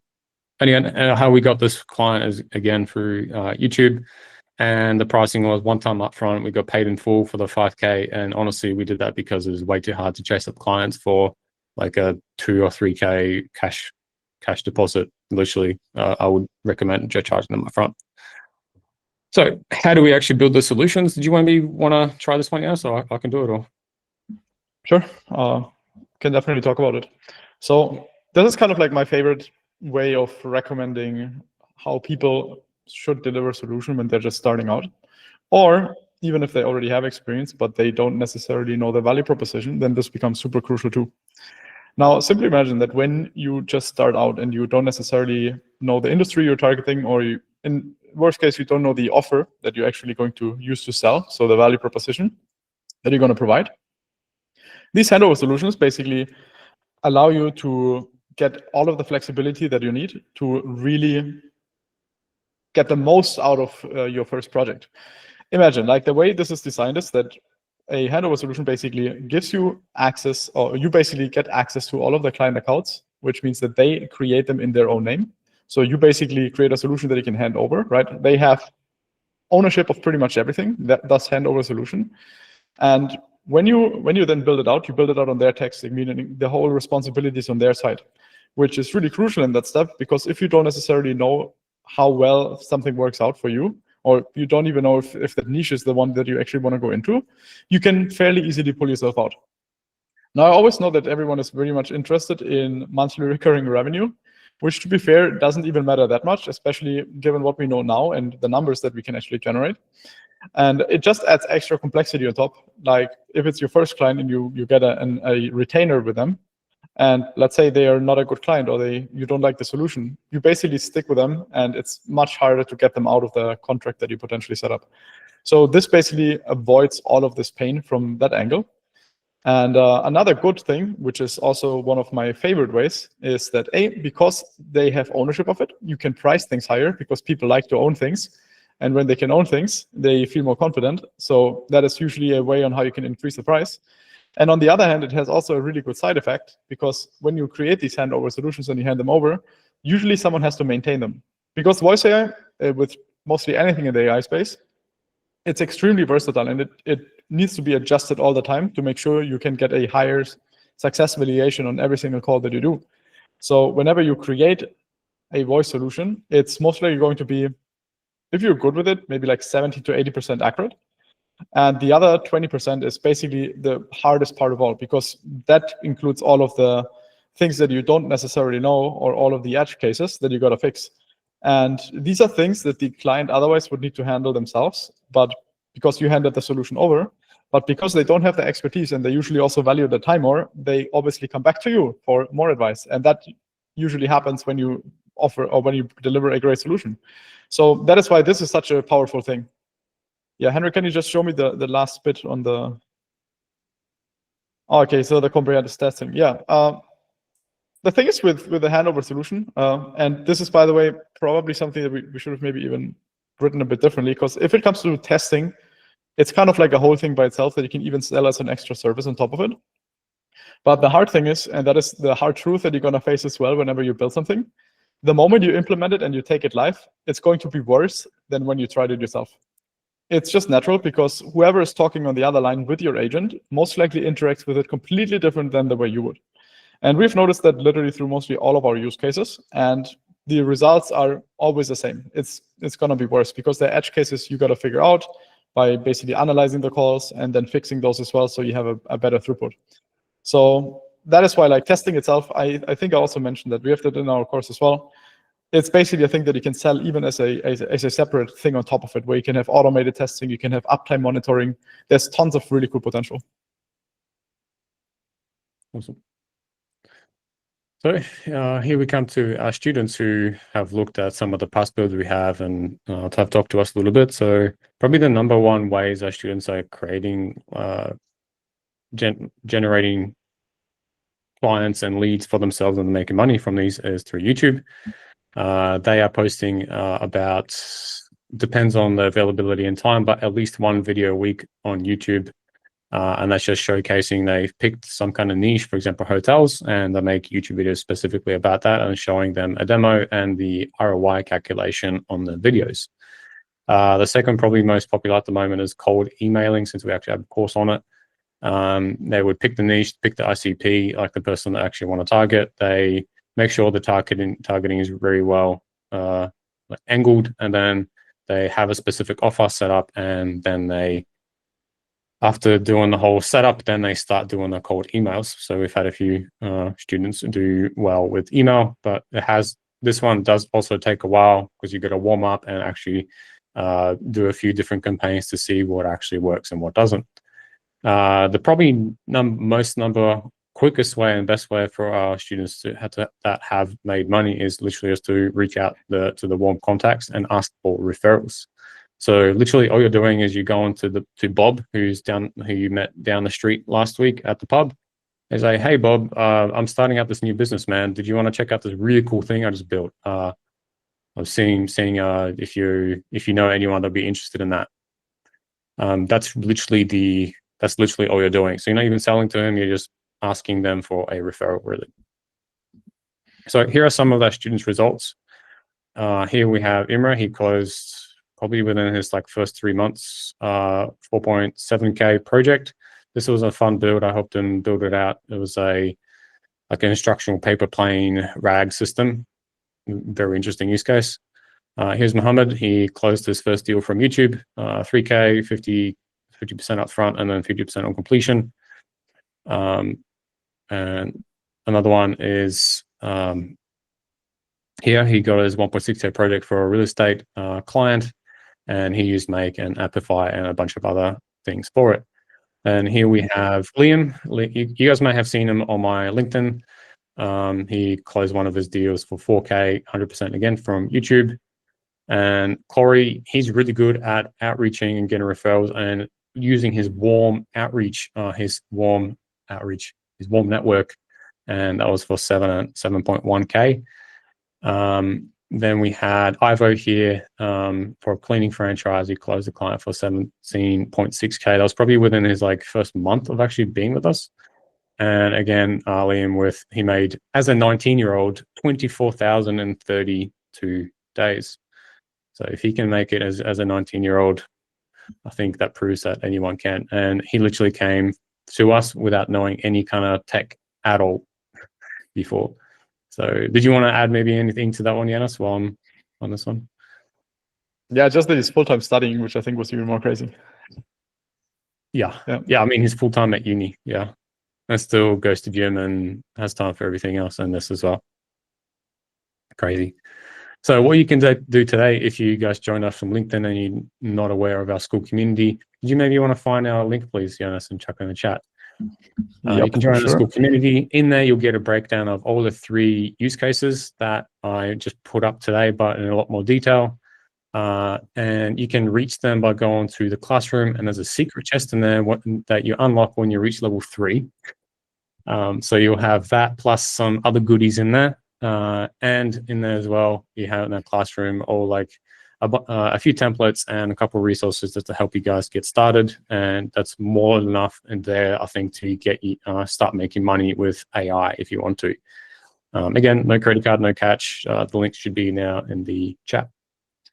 And again, how we got this client is again through YouTube. And the pricing was one time upfront. We got paid in full for the 5K. And honestly, we did that because it was way too hard to chase up clients for like a 2 or 3K cash deposit. Literally, I would recommend just charging them upfront. So how do we actually build the solutions? Did you want to try this one, so I can do it all? Sure, can definitely talk about it. So this is kind of like my favorite way of recommending how people should deliver a solution when they're just starting out, or even if they already have experience but they don't necessarily know the value proposition, then this becomes super crucial too. Now, simply imagine that when you just start out and you don't necessarily know the industry you're targeting, or in worst case, you don't know the offer that you're actually going to use to sell, so the value proposition that you're going to provide. These handover solutions basically allow you to get all of the flexibility that you need to really get the most out of your first project. Imagine, like, the way this is designed is that a handover solution basically gives you access, or you basically get access to all of the client accounts, which means that they create them in their own name. So you basically create a solution that you can hand over, right? They have ownership of pretty much everything. That's handover solution. And when you then build it out, you build it out on their tech stack, meaning the whole responsibility is on their side, which is really crucial in that step, because if you don't necessarily know how well something works out for you, or you don't even know if that niche is the one that you actually want to go into, you can fairly easily pull yourself out. Now, I always know that everyone is very much interested in monthly recurring revenue, which, to be fair, doesn't even matter that much, especially given what we know now and the numbers that we can actually generate. And it just adds extra complexity on top. Like, if it's your first client and you get a retainer with them, and let's say they are not a good client, or you don't like the solution, you basically stick with them, and it's much harder to get them out of the contract that you potentially set up. So this basically avoids all of this pain from that angle. And another good thing, which is also one of my favorite ways, is that because they have ownership of it, you can price things higher, because people like to own things. And when they can own things, they feel more confident. So that is usually a way on how you can increase the price. And on the other hand, it has also a really good side effect, because when you create these handover solutions and you hand them over, usually someone has to maintain them. Because voice AI, with mostly anything in the AI space, it's extremely versatile, and it needs to be adjusted all the time to make sure you can get a higher success variation on every single call that you do. So whenever you create a voice solution, it's most likely going to be, if you're good with it, maybe like 70 to 80% accurate. And the other 20% is basically the hardest part of all, because that includes all of the things that you don't necessarily know, or all of the edge cases that you got to fix. And these are things that the client otherwise would need to handle themselves, but because you handed the solution over, but because they don't have the expertise and they usually also value the time more, they obviously come back to you for more advice. And that usually happens when you offer, or when you deliver a great solution. So that is why this is such a powerful thing. Yeah, Henry, can you just show me the last bit on the... Oh, okay, so the comprehensive testing. Yeah. The thing is with the handover solution, and this is, by the way, probably something that we should have maybe even written a bit differently, because if it comes to testing, it's kind of like a whole thing by itself that you can even sell as an extra service on top of it. But the hard thing is, and that is the hard truth that you're going to face as well whenever you build something, the moment you implement it and you take it live, it's going to be worse than when you tried it yourself. It's just natural, because whoever is talking on the other line with your agent most likely interacts with it completely different than the way you would. And we've noticed that literally through mostly all of our use cases, and the results are always the same. It's going to be worse, because the edge cases you got to figure out by basically analyzing the calls and then fixing those as well, so you have a better throughput. So that is why, like, testing itself, I think I also mentioned that we have that in our course as well. It's basically a thing that you can sell even as a separate thing on top of it, where you can have automated testing, you can have uptime monitoring. There's tons of really cool potential. Awesome. So here we come to our students who have looked at some of the past builds we have and have talked to us a little bit. So probably the number one ways our students are creating, generating clients and leads for themselves and making money from these is through YouTube. They are posting about, depends on the availability and time, but at least one video a week on YouTube. And that's just showcasing they've picked some kind of niche, for example, hotels, and they make YouTube videos specifically about that and showing them a demo and the ROI calculation on the videos. The second, probably most popular at the moment, is cold emailing, since we actually have a course on it. They would pick the niche, pick the ICP, like the person that actually want to target. They make sure the targeting is very well angled, and then they have a specific offer set up, and then they, after doing the whole setup, then they start doing the cold emails. So we've had a few students do well with email, but this one does also take a while, because you've got to warm up and actually do a few different campaigns to see what actually works and what doesn't. The probably quickest way and best way for our students that have made money is literally just to reach out to the warm contacts and ask for referrals. So literally all you're doing is you go on to Bob, who you met down the street last week at the pub, and say, hey Bob, I'm starting out this new business, man. Did you want to check out this really cool thing I just built? I was seeing if you know anyone that'd be interested in that. That's literally all you're doing. So you're not even selling to him, you're just asking them for a referral, really. So here are some of our students' results. Here we have Imra. He closed probably within his first 3 months, 4.7K project. This was a fun build. I helped him build it out. It was an instructional paper plane RAG system. Very interesting use case. Here's Mohammed. He closed his first deal from YouTube, 3K, 50% upfront, and then 50% on completion. And another one is here. He got his 1.6K project for a real estate client, and he used Make and Amplify and a bunch of other things for it. And here we have Liam. You guys may have seen him on my LinkedIn. He closed one of his deals for 4K, 100% again from YouTube. And Corey, he's really good at outreaching and getting referrals and using his warm outreach, his warm network, and that was for 7.1K. Then we had Ivo here for a cleaning franchise. He closed the client for 17.6K. That was probably within his like first month of actually being with us. And again, Liam he made, as a 19-year-old, 24,032 days. So if he can make it as a 19-year-old, I think that proves that anyone can. And he literally came to us without knowing any kind of tech at all before. So did you want to add maybe anything to that one, Yanis, while I'm on this one? Yeah, just that he's full-time studying, which I think was even more crazy. Yeah. I mean, he's full-time at uni. Yeah. And still goes to gym and has time for everything else and this as well. Crazy. So what you can do today, if you guys join us from LinkedIn and you're not aware of our school community, do you maybe want to find our link, please, Yanis, and chuck in the chat? You can join the school community. In there, you'll get a breakdown of all the 3 use cases that I just put up today, but in a lot more detail. And you can reach them by going to the classroom, and there's a secret chest in there that you unlock when you reach level 3. So you'll have that plus some other goodies in there. And in there as well, you have in that classroom all like a few templates and a couple of resources just to help you guys get started. And that's more than enough in there, I think, to get you start making money with AI if you want to. Again, no credit card, no catch. The link should be now in the chat.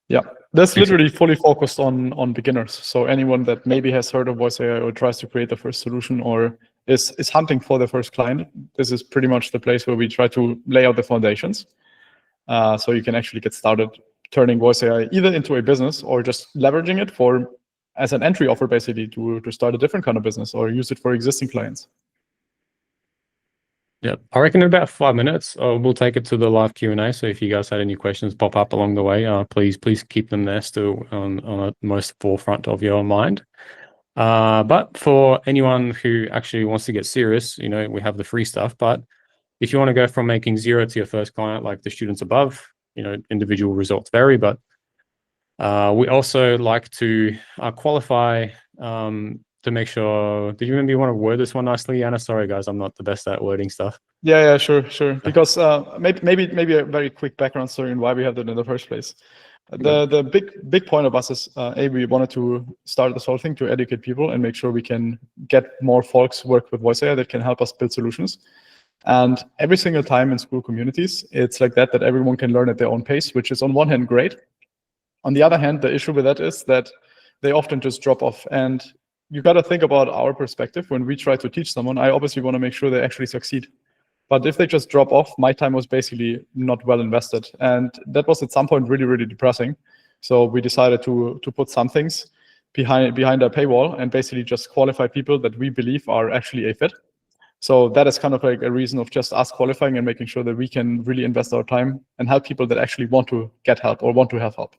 Yeah, that's literally fully focused on beginners. So anyone that maybe has heard of voice AI or tries to create the first solution or is hunting for the first client, this is pretty much the place where we try to lay out the foundations. So you can actually get started turning voice AI either into a business or just leveraging it as an entry offer, basically, to start a different kind of business or use it for existing clients. Yeah, I reckon in about 5 minutes, we'll take it to the live Q&A. So if you guys had any questions pop up along the way, please keep them there still on the most forefront of your mind. But for anyone who actually wants to get serious, we have the free stuff. But if you want to go from making 0 to your first client, like the students above, individual results vary. But we also like to qualify to make sure. Did you maybe want to word this one nicely, Anna? Sorry, guys, I'm not the best at wording stuff. Yeah, sure. Because maybe a very quick background story on why we have that in the first place. The big point of us is we wanted to start this whole thing to educate people and make sure we can get more folks work with voice AI that can help us build solutions. And every single time in school communities, it's like that everyone can learn at their own pace, which is on one hand great. On the other hand, the issue with that is that they often just drop off. And you got to think about our perspective when we try to teach someone. I obviously want to make sure they actually succeed. But if they just drop off, my time was basically not well invested. And that was at some point really, really depressing. So we decided to put some things behind our paywall and basically just qualify people that we believe are actually a fit. So that is kind of like a reason of just us qualifying and making sure that we can really invest our time and help people that actually want to get help or want to have help.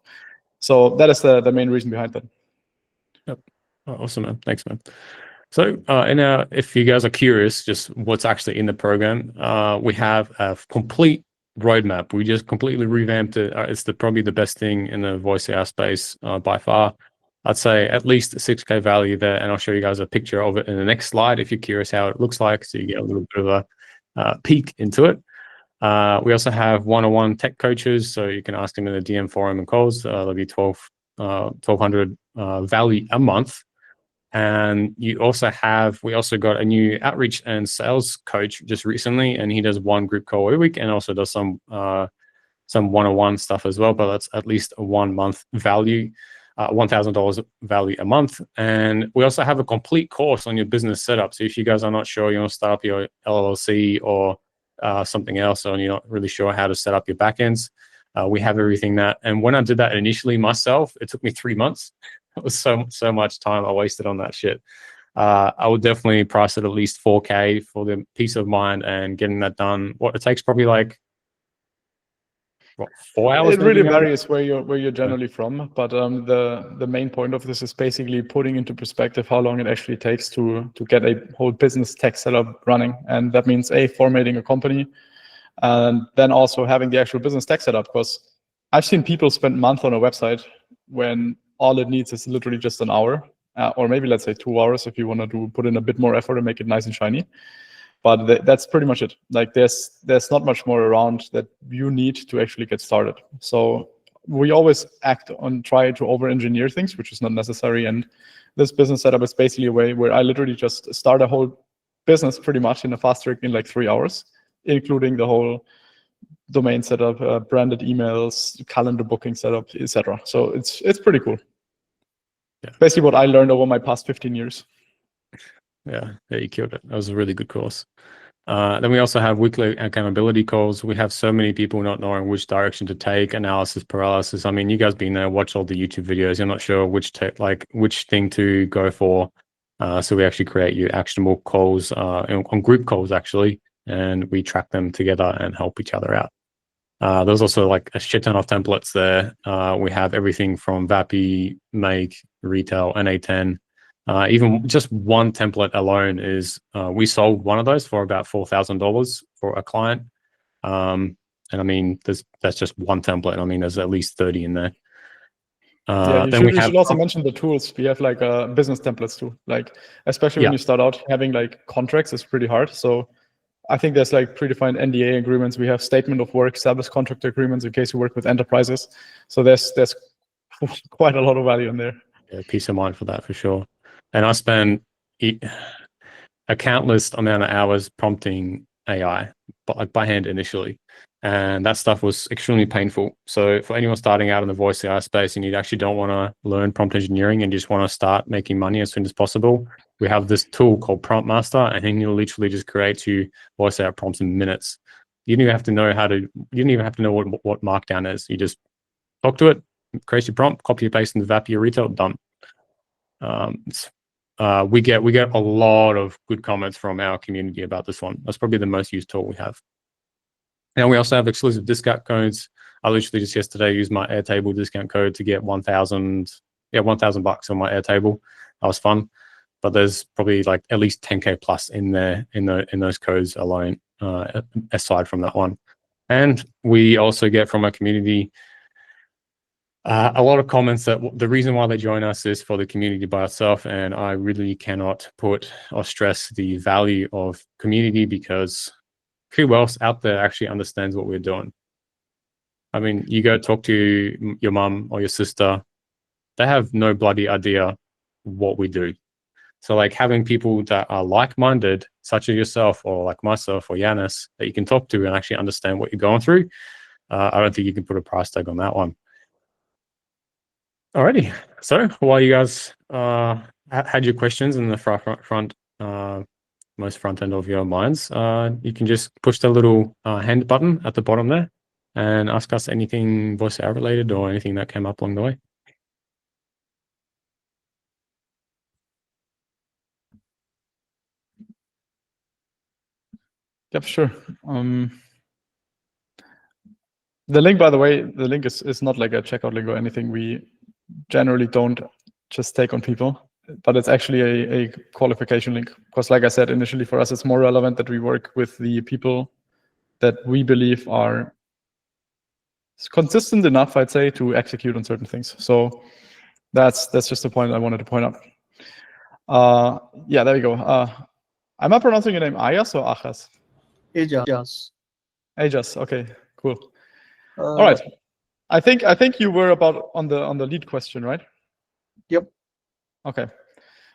So that is the main reason behind that. Yep. Awesome, man. Thanks, man. So if you guys are curious just what's actually in the program, we have a complete roadmap. We just completely revamped it. It's probably the best thing in the voice AI space by far. I'd say at least a 6K value there, and I'll show you guys a picture of it in the next slide if you're curious how it looks like, so you get a little bit of a peek into it. We also have one-on-one tech coaches, so you can ask them in the DM forum and calls. There'll be 1,200 value a month. And we also got a new outreach and sales coach just recently, and he does one group call a week and also does some one-on-one stuff as well, but that's at least a 1 month value, $1,000 value a month. And we also have a complete course on your business setup. So if you guys are not sure, you want to start up your LLC or something else, and you're not really sure how to set up your backends, we have everything that. And when I did that initially myself, it took me 3 months. It was so much time I wasted on that shit. I would definitely price it at least 4K for the peace of mind and getting that done. What it takes probably like 4 hours. It really varies where you're generally from, but the main point of this is basically putting into perspective how long it actually takes to get a whole business tech setup running, and that means formatting a company, and then also having the actual business tech setup. Because I've seen people spend months on a website when all it needs is literally just an hour, or maybe let's say 2 hours if you want to put in a bit more effort and make it nice and shiny. But that's pretty much it. Like there's not much more around that you need to actually get started. So we always try to over-engineer things, which is not necessary. And this business setup is basically a way where I literally just start a whole business pretty much in a fast track in like 3 hours, including the whole domain setup, branded emails, calendar booking setup, etc. So it's pretty cool. Yeah. Basically what I learned over my past 15 years. Yeah, you killed it. That was a really good course. Then we also have weekly accountability calls. We have so many people not knowing which direction to take, analysis paralysis. I mean, you guys been there, watch all the YouTube videos. You're not sure which thing to go for. So we actually create you actionable calls on group calls actually, and we track them together and help each other out. There's also like a shit ton of templates there. We have everything from VAPI, Make, Retail, NA10. Even just one template alone is, we sold one of those for about $4,000 for a client. And I mean, that's just one template. I mean, there's at least 30 in there. Yeah, you then should also mention the tools. We have like business templates too. Like, especially when you start out, having like contracts is pretty hard. So I think there's like predefined NDA agreements. We have statement of work, established contract agreements in case you work with enterprises. So there's quite a lot of value in there. Yeah, peace of mind for that for sure. And I spend a countless amount of hours prompting AI, but like by hand initially. And that stuff was extremely painful. So for anyone starting out in the voice AI space and you actually don't want to learn prompt engineering and just want to start making money as soon as possible, we have this tool called Prompt Master, and he'll literally just create you voice AI prompts in minutes. You don't even have to know what Markdown is. You just talk to it, create your prompt, copy and paste in the VAPI or Retail, done. We get a lot of good comments from our community about this one. That's probably the most used tool we have. Now we also have exclusive discount codes. I literally just yesterday used my Airtable discount code to get $1,000 on my Airtable. That was fun. But there's probably like at least 10K plus in there in those codes alone, aside from that one. And we also get from our community a lot of comments that the reason why they join us is for the community by itself. And I really cannot put or stress the value of community, because who else out there actually understands what we're doing? I mean, you go talk to your mum or your sister, they have no bloody idea what we do. So like having people that are like-minded, such as yourself or like myself or Yanis, that you can talk to and actually understand what you're going through, I don't think you can put a price tag on that one. Alrighty, so while you guys had your questions in the most front end of your minds, you can just push the little hand button at the bottom there and ask us anything voice AI related or anything that came up along the way. Yep, sure. The link, by the way, the link is not like a checkout link or anything. We generally don't just take on people, but it's actually a qualification link. Because like I said, initially for us, it's more relevant that we work with the people that we believe are consistent enough, I'd say, to execute on certain things. So that's just the point I wanted to point out. Yeah, there we go. Am I pronouncing your name Ayas or Achas? Ajas. Ajas. Okay, cool. All right. I think you were about on the lead question, right? Yep. Okay.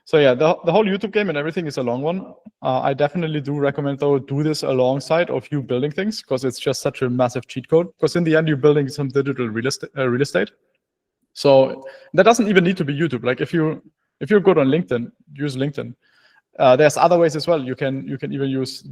So yeah, the whole YouTube game and everything is a long one. I definitely do recommend, though, do this alongside of you building things, because it's just such a massive cheat code. Because in the end, you're building some digital real estate. So that doesn't even need to be YouTube. Like if you're good on LinkedIn, use LinkedIn. There's other ways as well. You can even use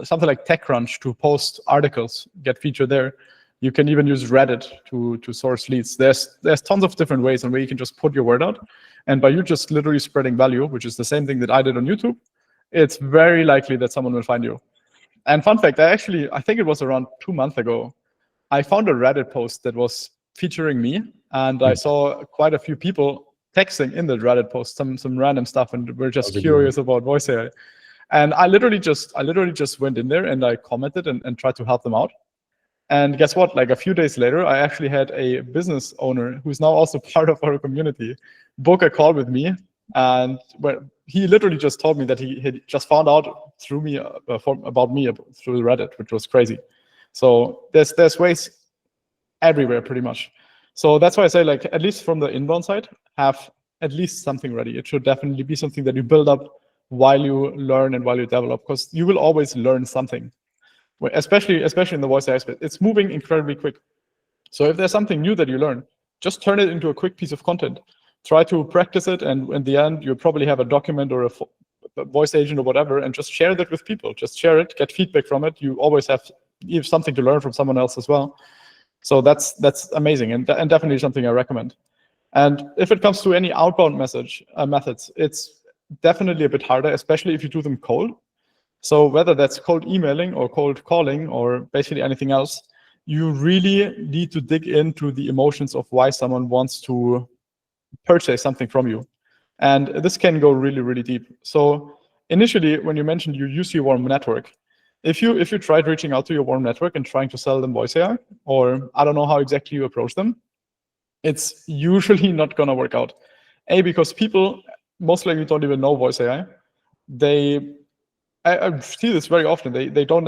something like TechCrunch to post articles, get featured there. You can even use Reddit to source leads. There's tons of different ways on where you can just put your word out. And by you just literally spreading value, which is the same thing that I did on YouTube, it's very likely that someone will find you. And fun fact, I think it was around 2 months ago, I found a Reddit post that was featuring me, and I saw quite a few people texting in the Reddit post some random stuff, and we're just curious about voice AI. And I literally just went in there and I commented and tried to help them out. And guess what? Like a few days later, I actually had a business owner who's now also part of our community book a call with me And he literally just told me that he had just found out through me about me through Reddit, which was crazy. So there's ways everywhere pretty much. So that's why I say, like, at least from the inbound side, have at least something ready. It should definitely be something that you build up while you learn and while you develop, because you will always learn something. Especially in the voice AI space, it's moving incredibly quick. So if there's something new that you learn, just turn it into a quick piece of content. Try to practice it, and in the end, you'll probably have a document or a voice agent or whatever, and just share that with people. Just share it, get feedback from it. You always have something to learn from someone else as well. So that's amazing, and definitely something I recommend. And if it comes to any outbound methods, it's definitely a bit harder, especially if you do them cold. So whether that's cold emailing or cold calling or basically anything else, you really need to dig into the emotions of why someone wants to purchase something from you. And this can go really, really deep. So initially, when you mentioned you use your warm network, if you tried reaching out to your warm network and trying to sell them voice AI, or I don't know how exactly you approach them, it's usually not going to work out. Because people most likely don't even know voice AI. I see this very often. They don't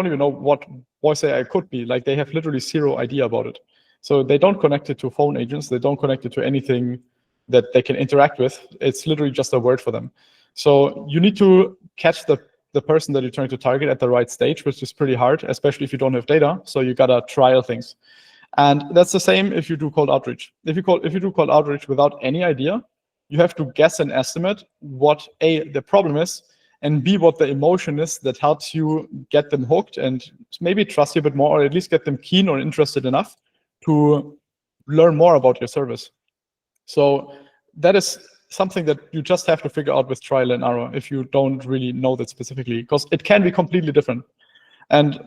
even know what voice AI could be. Like, they have literally zero idea about it. So they don't connect it to phone agents. They don't connect it to anything that they can interact with. It's literally just a word for them. So you need to catch the person that you're trying to target at the right stage, which is pretty hard, especially if you don't have data. So you gotta trial things. And that's the same if you do cold outreach. If you do cold outreach without any idea, you have to guess and estimate what the problem is, and B, what the emotion is that helps you get them hooked and maybe trust you a bit more, or at least get them keen or interested enough to learn more about your service. So that is something that you just have to figure out with trial and error if you don't really know that specifically, because it can be completely different. And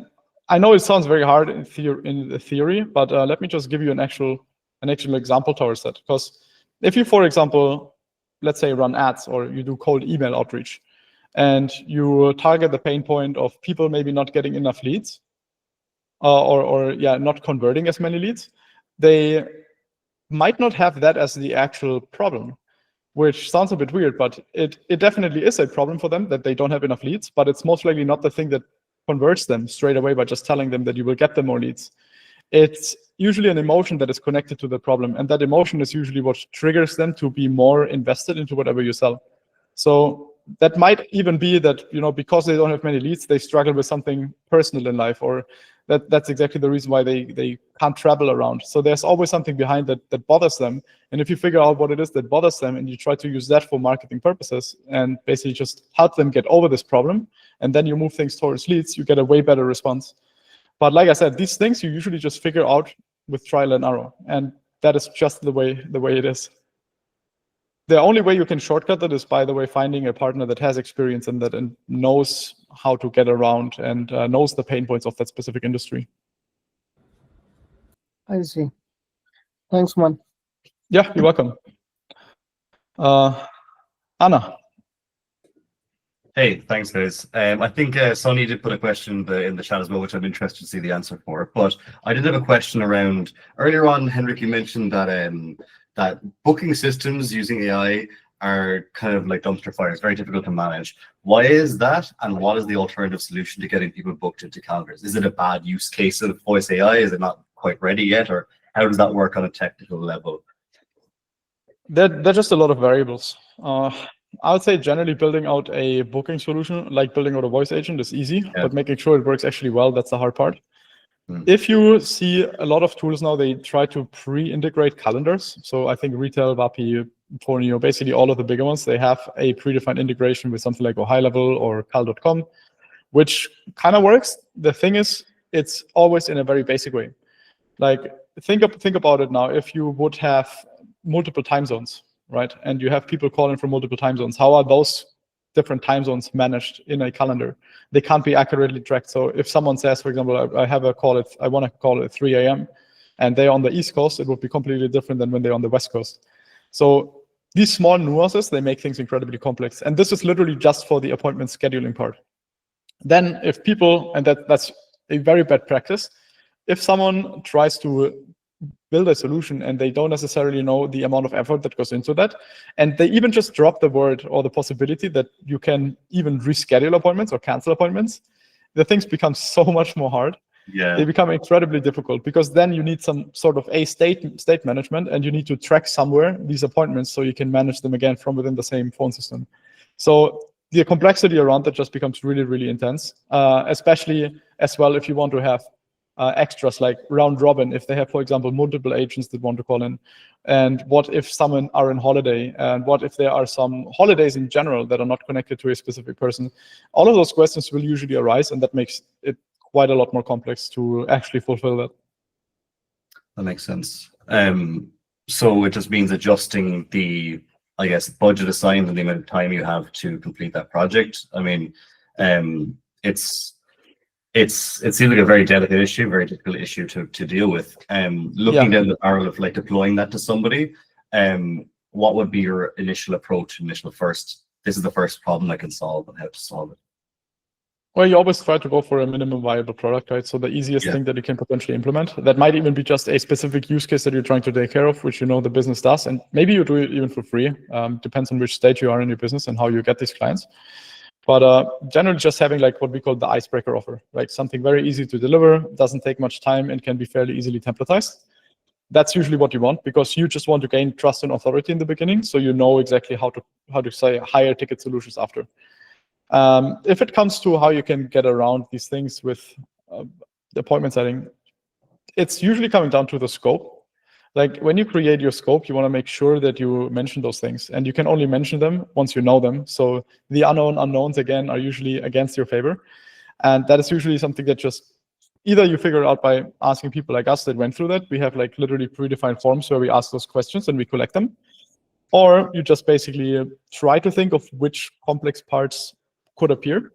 I know it sounds very hard in theory, but let me just give you an actual example towards that. Because if you, for example, let's say run ads, or you do cold email outreach, and you target the pain point of people maybe not getting enough leads, or not converting as many leads, they might not have that as the actual problem, which sounds a bit weird, but it definitely is a problem for them that they don't have enough leads, but it's most likely not the thing that converts them straight away by just telling them that you will get them more leads. It's usually an emotion that is connected to the problem, and that emotion is usually what triggers them to be more invested into whatever you sell. So that might even be that, because they don't have many leads, they struggle with something personal in life, or that's exactly the reason why they can't travel around. So there's always something behind that bothers them. And if you figure out what it is that bothers them, and you try to use that for marketing purposes, and basically just help them get over this problem, and then you move things towards leads, you get a way better response. But like I said, these things you usually just figure out with trial and error, and that is just the way it is. The only way you can shortcut that is, by the way, finding a partner that has experience in that and knows how to get around and knows the pain points of that specific industry. I see. Thanks, man. Yeah, you're welcome. Anna. Hey, thanks, guys. I think Sonny did put a question in the chat as well, which I'm interested to see the answer for. But I did have a question around, earlier on, Henrik, you mentioned that booking systems using AI are kind of like dumpster fires, very difficult to manage. Why is that? And what is the alternative solution to getting people booked into calendars? Is it a bad use case of voice AI? Is it not quite ready yet? Or how does that work on a technical level? There are just a lot of variables. I would say generally building out a booking solution, like building out a voice agent, is easy, but making sure it works actually well, that's the hard part. If you see a lot of tools now, they try to pre-integrate calendars. So I think Retail, Vapi, Forneo, basically all of the bigger ones, they have a predefined integration with something like HighLevel or cal.com, which kind of works. The thing is, it's always in a very basic way. Like, think about it now. If you would have multiple time zones, right, and you have people calling from multiple time zones, how are those different time zones managed in a calendar? They can't be accurately tracked. So if someone says, for example, I have a call I want to call at 3 a.m. and they're on the East Coast, it would be completely different than when they're on the West Coast. So these small nuances, they make things incredibly complex. And this is literally just for the appointment scheduling part. Then if people, and that's a very bad practice, if someone tries to build a solution and they don't necessarily know the amount of effort that goes into that. And they even just drop the word or the possibility that you can even reschedule appointments or cancel appointments. The things become so much more hard. Yeah. They become incredibly difficult because then you need some sort of state management, and you need to track somewhere these appointments so you can manage them again from within the same phone system. So the complexity around that just becomes really, really intense, especially as well if you want to have extras like round robin, if they have, for example, multiple agents that want to call in. And what if someone are on holiday? And what if there are some holidays in general that are not connected to a specific person? All of those questions will usually arise, and that makes it quite a lot more complex to actually fulfill that. That makes sense. So it just means adjusting the, I guess, budget assigned and the amount of time you have to complete that project. I mean, it seems like a very delicate issue, very difficult issue to deal with. Looking down the barrel of like deploying that to somebody, what would be your initial approach, this is the first problem I can solve and how to solve it? Well, you always try to go for a minimum viable product, right? So the easiest thing that you can potentially implement, that might even be just a specific use case that you're trying to take care of, which you know the business does, and maybe you do it even for free. Depends on which stage you are in your business and how you get these clients. But generally just having like what we call the icebreaker offer, right? Something very easy to deliver, doesn't take much time, and can be fairly easily templatized. That's usually what you want, because you just want to gain trust and authority in the beginning, so you know exactly how to say higher ticket solutions after. If it comes to how you can get around these things with the appointment setting, it's usually coming down to the scope. Like when you create your scope, you want to make sure that you mention those things, and you can only mention them once you know them. So the unknown unknowns, again, are usually against your favor. And that is usually something that just either you figure out by asking people like us that went through that. We have like literally predefined forms where we ask those questions and we collect them. Or you just basically try to think of which complex parts could appear.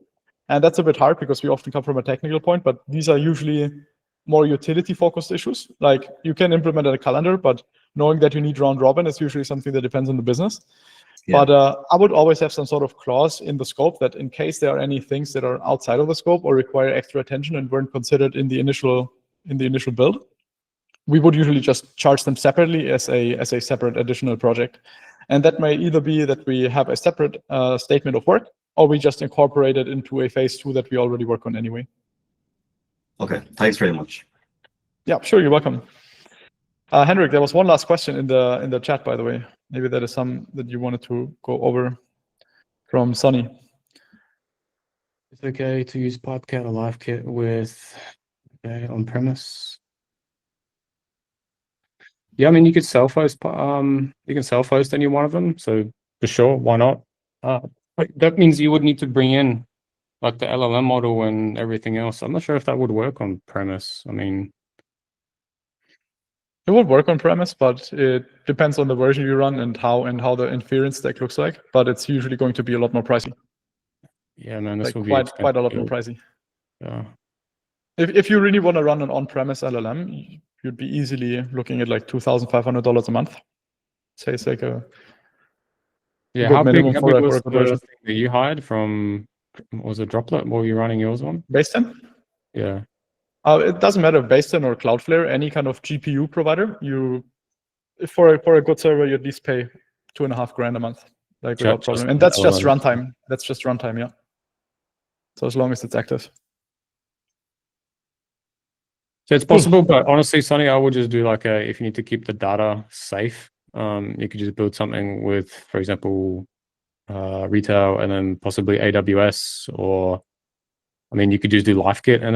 And that's a bit hard because we often come from a technical point, but these are usually more utility focused issues. Like you can implement a calendar, but knowing that you need round robin is usually something that depends on the business. Yeah. But I would always have some sort of clause in the scope that in case there are any things that are outside of the scope or require extra attention and weren't considered in the initial build, we would usually just charge them separately as a separate additional project. And that may either be that we have a separate statement of work, or we just incorporate it into a phase 2 that we already work on anyway. Okay, thanks very much. Yeah, sure, you're welcome. Henrik, there was one last question in the chat, by the way. Maybe that is some that you wanted to go over from Sonny. It's okay to use PipeKit or LiveKit with on-premise. Yeah, I mean you could self-host. You can self-host any one of them. So for sure, why not? That means you would need to bring in like the LLM model and everything else. I'm not sure if that would work on premise. I mean, it would work on premise, but it depends on the version you run and how the inference stack looks like. But it's usually going to be a lot more pricey. Yeah, man, this like will be quite a lot more pricey. Yeah. If you really want to run an on-premise LLM, you'd be easily looking at like $2,500 a month. Say it's like a how big was a good version. Thing that you hired from? Was it Droplet? What were you running yours on? Based-in? Yeah. It doesn't matter if Based-in or Cloudflare, any kind of GPU provider. For a good server, you at least pay $2,500 a month, like without problem. And that's just runtime. That's just runtime, yeah. So as long as it's active. So it's possible, but honestly, Sonny, I would just do like if you need to keep the data safe, you could just build something with, for example, retail and then possibly AWS, or I mean, you could just do LiveKit and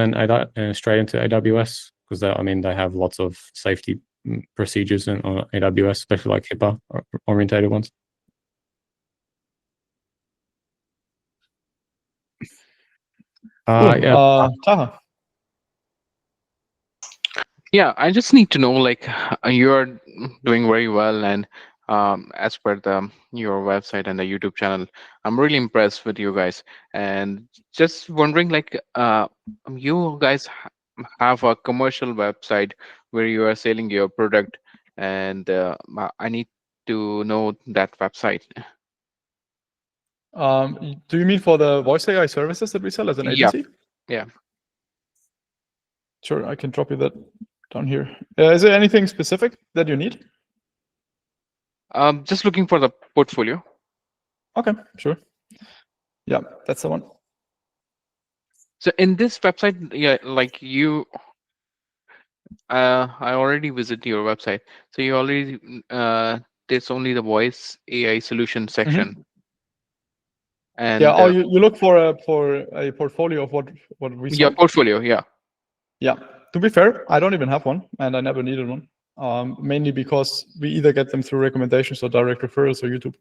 then straight into AWS, because they have lots of safety procedures on AWS, especially like HIPAA orientated ones. Taha. Yeah, I just need to know, like, you're doing very well, and as per your website and the YouTube channel, I'm really impressed with you guys. And just wondering, like, you guys have a commercial website where you are selling your product, and I need to know that website. Do you mean for the voice AI services that we sell as an agency? Yeah. Sure, I can drop you that down here. Is there anything specific that you need? Just looking for the portfolio. Okay, sure. Yeah, that's the one. So in this website, yeah, like you, I already visited your website. So you already, there's only the voice AI solution section. And Yeah, you look for a portfolio of what we yeah, sold? portfolio, yeah. Yeah, to be fair, I don't even have one, and I never needed one. Mainly because we either get them through recommendations or direct referrals or YouTube.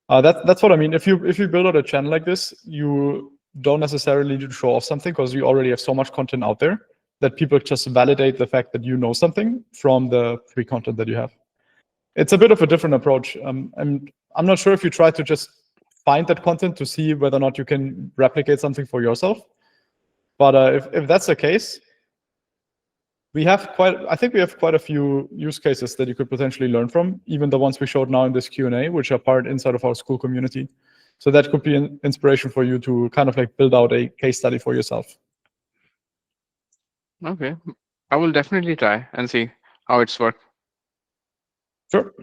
That's what I mean. If you build out a channel like this, you don't necessarily need to show off something because you already have so much content out there that people just validate the fact that you know something from the free content that you have. It's a bit of a different approach. I'm not sure if you try to just find that content to see whether or not you can replicate something for yourself. But if that's the case, I think we have quite a few use cases that you could potentially learn from, even the ones we showed now in this Q&A, which are part inside of our school community. So that could be an inspiration for you to kind of like build out a case study for yourself. Okay, I will definitely try and see how it's worked. Sure.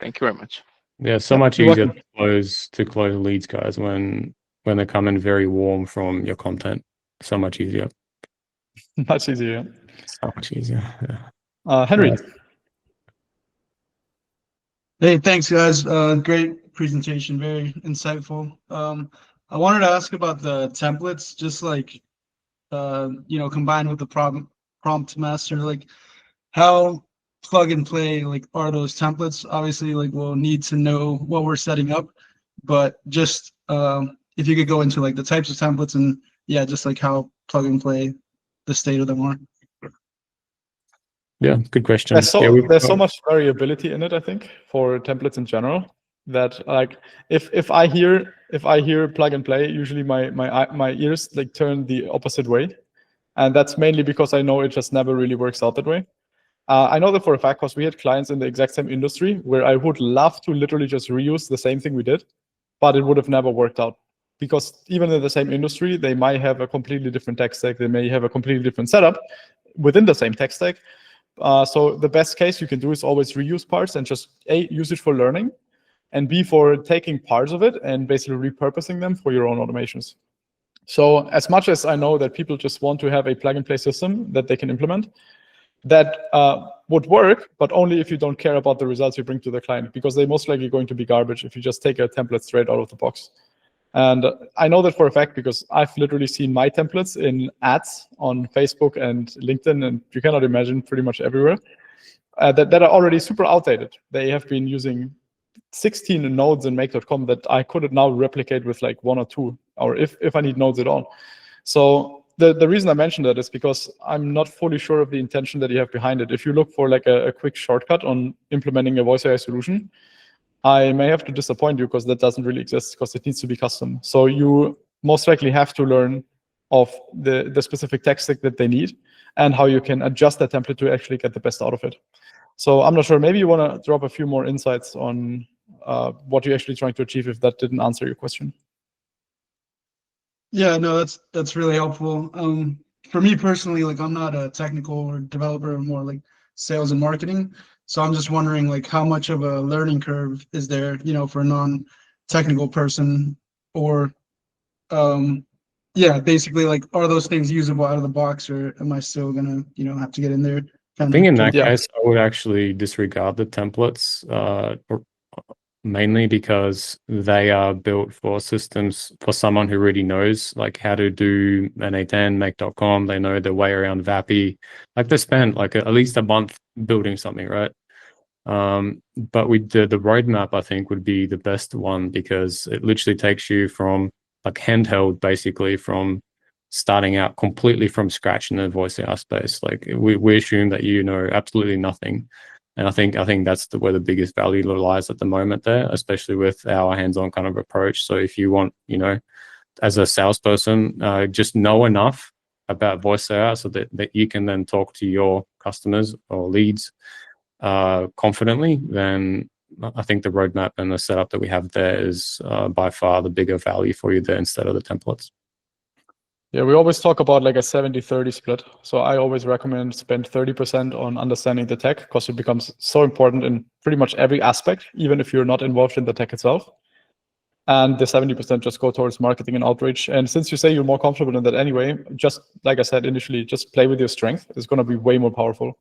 Thank you very much. Yeah, so Yeah, much you're easier welcome. to close leads, guys, when they come in very warm from your content. So much easier. Much easier. So much easier. Yeah. Henry. Nice. Hey, thanks, guys. Great presentation, very insightful. I wanted to ask about the templates, just like combined with the prompt master, like how plug and play like are those templates? Obviously, like we'll need to know what we're setting up, but just if you could go into like the types of templates and yeah, just like how plug and play the state of them are. Yeah, good question. There's Yeah, so much variability in it, I think, for templates in general, that like if I hear plug and play, usually my ears like turn the opposite way, and that's mainly because I know it just never really works out that way. I know that for a fact because we had clients in the exact same industry where I would love to literally just reuse the same thing we did, but it would have never worked out because even in the same industry, they might have a completely different tech stack. They may have a completely different setup within the same tech stack. So the best case you can do is always reuse parts and just A, use it for learning, and B, for taking parts of it and basically repurposing them for your own automations. So as much as I know that people just want to have a plug-and-play system that they can implement, that would work, but only if you don't care about the results you bring to the client, because they're most likely going to be garbage if you just take a template straight out of the box. And I know that for a fact because I've literally seen my templates in ads on Facebook and LinkedIn, and you cannot imagine, pretty much everywhere, that are already super outdated. They have been using 16 nodes in make.com that I could now replicate with like 1 or 2, or if I need nodes at all. So the reason I mentioned that is because I'm not fully sure of the intention that you have behind it. If you look for like a quick shortcut on implementing a voice AI solution, I may have to disappoint you because that doesn't really exist, because it needs to be custom. So you most likely have to learn of the specific tech stack that they need and how you can adjust that template to actually get the best out of it. So I'm not sure, maybe you want to drop a few more insights on what you're actually trying to achieve, if that didn't answer your question. Yeah, no, that's really helpful. For me personally, like I'm not a technical or developer, I'm more like sales and marketing. So I'm just wondering like how much of a learning curve is there, for a non-technical person, or yeah, basically like are those things usable out of the box, or am I still gonna, have to get in there? I think in that Yeah. case, I would actually disregard the templates, mainly because they are built for systems for someone who really knows like how to do an A10, make.com. They know their way around VAPI. Like they spent like at least a month building something, right? But the roadmap, I think, would be the best one, because it literally takes you from like handheld, basically from starting out completely from scratch in the voice AI space. Like we assume that you know absolutely nothing, and I think that's where the biggest value lies at the moment there, especially with our hands-on kind of approach. So if you want, as a salesperson, just know enough about voice AI so that you can then talk to your customers or leads confidently, then I think the roadmap and the setup that we have there is by far the bigger value for you there instead of the templates. Yeah, we always talk about like a 70-30 split. So I always recommend spend 30% on understanding the tech, because it becomes so important in pretty much every aspect, even if you're not involved in the tech itself. And the 70% just go towards marketing and outreach. And since you say you're more comfortable in that anyway, just like I said initially, just play with your strength. It's going to be way more powerful.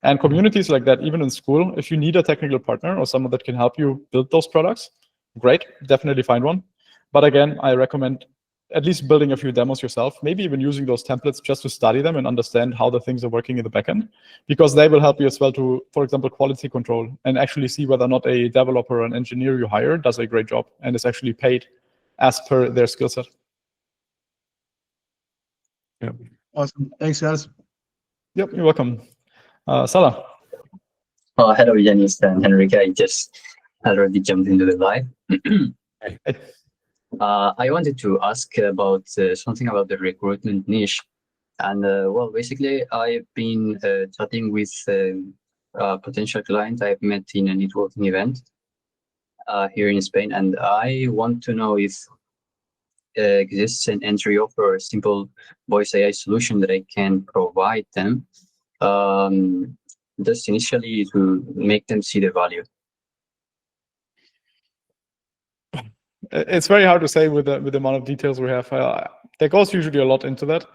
And communities like that, even in school, if you need a technical partner or someone that can help you build those products, great, definitely find one. But again, I recommend at least building a few demos yourself, maybe even using those templates just to study them and understand how the things are working in the backend, because they will help you as well to, for example, quality control and actually see whether or not a developer or an engineer you hire does a great job and is actually paid as per their skill set. Yep. Awesome. Thanks, guys. Yep, you're welcome. Salah. Hello, Yanis and Henrik. I just already jumped into the live. Hey. I wanted to ask about something about the recruitment niche. And well, basically, I've been chatting with a potential client I've met in a networking event here in Spain. And I want to know if exists an entry offer or a simple voice AI solution that I can provide them, just initially to make them see the value. It's very hard to say with the amount of details we have. There goes usually a lot into that.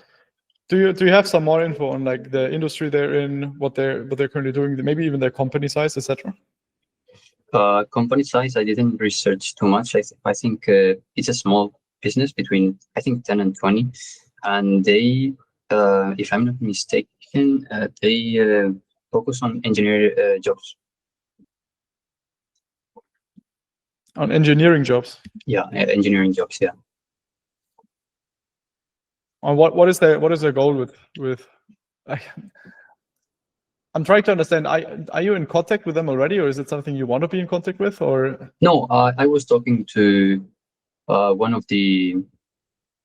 Do you have some more info on like the industry they're in, what they're currently doing, maybe even their company size, etc.? Company size, I didn't research too much. I think it's a small business between, I think, 10 and 20. And they, if I'm not mistaken, they focus on engineer jobs. On engineering jobs? Yeah, engineering jobs, yeah. On what is their goal with I'm trying to understand, are you in contact with them already, or is it something you want to be in contact with, or? No, I was talking to one of the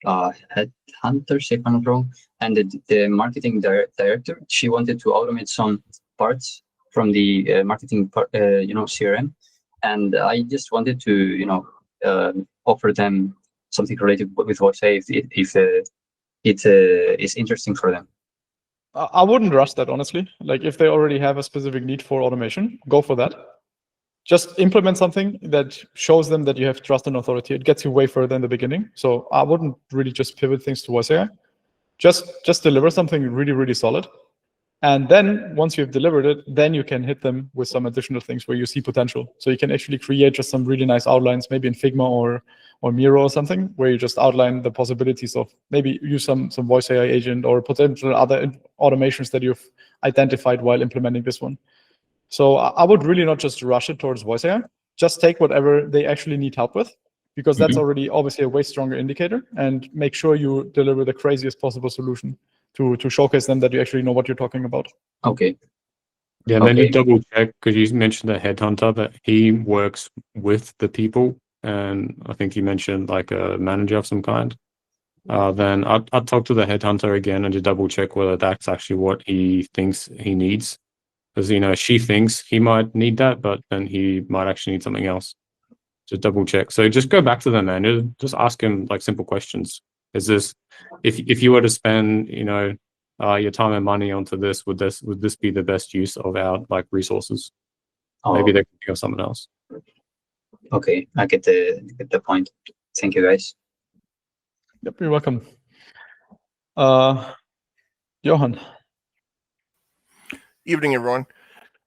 headhunters, if I'm not wrong, and the marketing director. She wanted to automate some parts from the marketing CRM, and I just wanted to offer them something related with voice AI if it is interesting for them. I wouldn't rush that, honestly. Like if they already have a specific need for automation, go for that. Just implement something that shows them that you have trust and authority. It gets you way further in the beginning. So I wouldn't really just pivot things to voice AI. Just deliver something really, really solid. And then once you've delivered it, then you can hit them with some additional things where you see potential. So you can actually create just some really nice outlines, maybe in Figma or Miro or something, where you just outline the possibilities of maybe use some voice AI agent or potential other automations that you've identified while implementing this one. So I would really not just rush it towards voice AI. Just take whatever they actually need help with, because that's already obviously a way stronger indicator, and make sure you deliver the craziest possible solution to showcase them that you actually know what you're talking about. Okay. Yeah, and then just double check, because you mentioned the headhunter, that he works with the people, and I think you mentioned like a manager of some kind. Then I'd talk to the headhunter again and just double check whether that's actually what he thinks he needs. Because she thinks he might need that, but then he might actually need something else. Just double check. So just go back to the manager, just ask him like simple questions. Is this, if you were to spend your time and money onto this, would this be the best use of our like resources? Maybe they could think of something else. Okay, I get the point. Thank you, guys. Yep, you're welcome. Johan. Evening, everyone.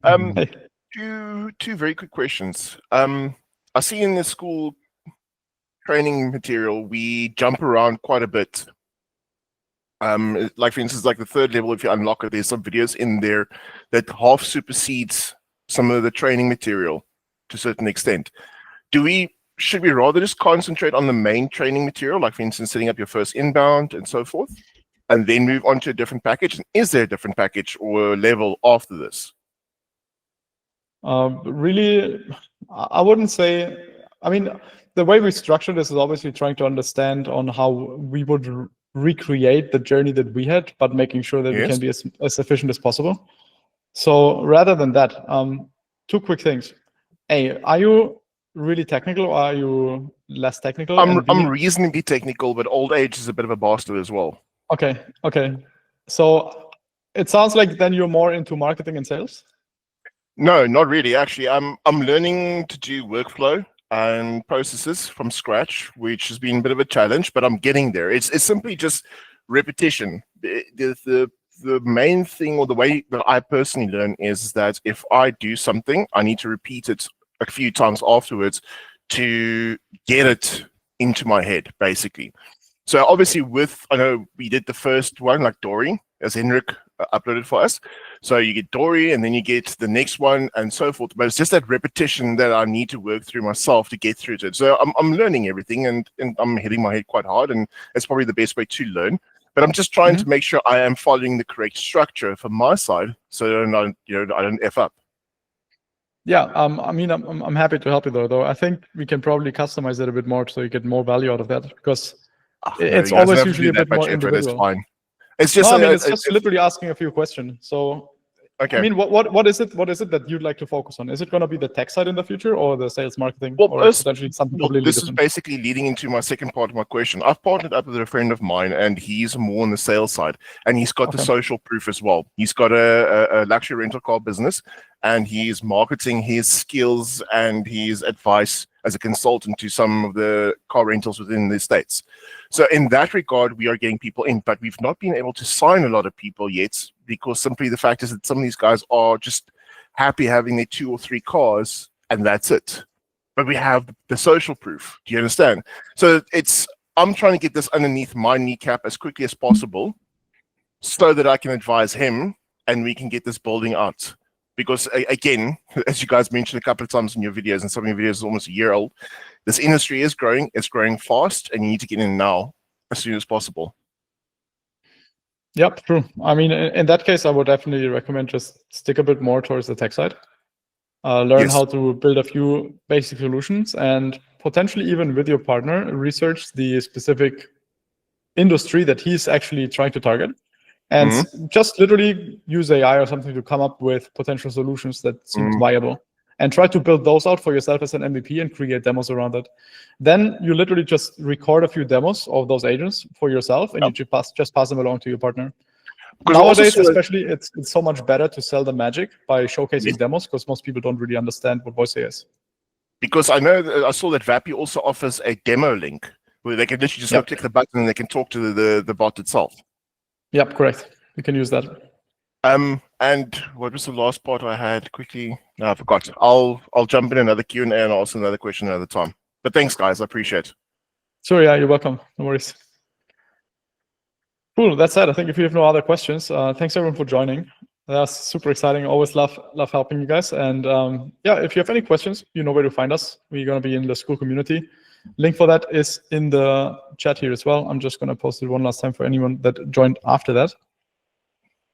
Hey. Two very quick questions. I see in the school training material we jump around quite a bit. Like for instance, like the third level, if you unlock it, there's some videos in there that half supersedes some of the training material to a certain extent. Should we rather just concentrate on the main training material, like for instance, setting up your first inbound and so forth, and then move on to a different package? And is there a different package or level after this? Really, I wouldn't say. I mean, the way we structure this is obviously trying to understand on how we would recreate the journey that we had, but making sure that we can be as efficient as possible. So rather than that, two quick things. A, are you really technical, or are you less technical? I'm reasonably technical, but old age is a bit of a bastard as well. Okay. So it sounds like then you're more into marketing and sales. No, not really. Actually, I'm learning to do workflow and processes from scratch, which has been a bit of a challenge, but I'm getting there. It's simply just repetition. The main thing, or the way that I personally learn, is that if I do something, I need to repeat it a few times afterwards to get it into my head, basically. So obviously I know we did the first one, like Dory, as Henrik uploaded for us. So you get Dory, and then you get the next one, and so forth. But it's just that repetition that I need to work through myself to get through to it. So I'm learning everything, and I'm hitting my head quite hard, and it's probably the best way to learn. But I'm just trying to make sure I am following the correct structure from my side, so that I don't F up. Yeah, I mean, I'm happy to help you though. I think we can probably customize it a bit more so you get more value out of that, because it's always usually a bit more individual. It's fine. It's just, no, I mean, it's just literally asking a few questions. So, okay. I mean, what is it? What is it that you'd like to focus on? Is it going to be the tech side in the future, or the sales marketing, or potentially something completely this different? is basically leading into my second part of my question. I've partnered up with a friend of mine, and he's more on the sales side, and he's got the social proof as well. He's got a luxury rental car business, and he's marketing his skills and his advice as a consultant to some of the car rentals within the States. So in that regard, we are getting people in, but we've not been able to sign a lot of people yet, because simply the fact is that some of these guys are just happy having their 2 or 3 cars, and that's it. But we have the social proof. Do you understand? So I'm trying to get this underneath my kneecap as quickly as possible, so that I can advise him and we can get this building out. Because again, as you guys mentioned a couple of times in your videos, and some of your videos is almost a year old, this industry is growing. It's growing fast, and you need to get in now as soon as possible. Yep, true. I mean, in that case, I would definitely recommend just stick a bit more towards the tech side. Learn how to build a few basic solutions, and potentially even with your partner, research the specific industry that he's actually trying to target. And just literally use AI or something to come up with potential solutions that seem viable, and try to build those out for yourself as an MVP and create demos around it. Then you literally just record a few demos of those agents for yourself, and you just pass them along to your partner. Nowadays, especially, it's so much better to sell the magic by showcasing demos, because most people don't really understand what voice AI is. Because I saw that Vappy also offers a demo link where they can literally just click the button and they can talk to the bot itself. Yep, correct. You can use that. And what was the last part I had quickly? No, I forgot. I'll jump in another Q&A and ask another question another time. But thanks, guys. I appreciate it. Sure, yeah, you're welcome. No worries. Cool. That's it. I think if you have no other questions, thanks everyone for joining. That's super exciting. Always love helping you guys. And yeah, if you have any questions, you know where to find us. We're going to be in the School community. Link for that is in the chat here as well. I'm just going to post it one last time for anyone that joined after that.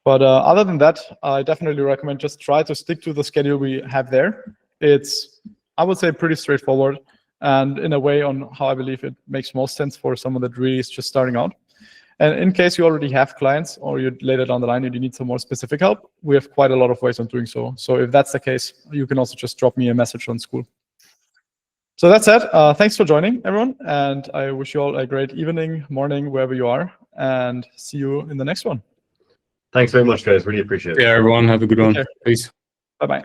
But other than that, I definitely recommend just try to stick to the schedule we have there. It's, I would say, pretty straightforward, and in a way on how I believe it makes most sense for someone that really is just starting out. And in case you already have clients, or you later down the line and you need some more specific help, we have quite a lot of ways on doing so. So if that's the case, you can also just drop me a message on School. So that's it. Thanks for joining, everyone. And I wish you all a great evening, morning, wherever you are. And see you in the next one. Thanks very much, guys. Really appreciate it. Yeah, everyone. Have a good one. Peace. Bye-bye.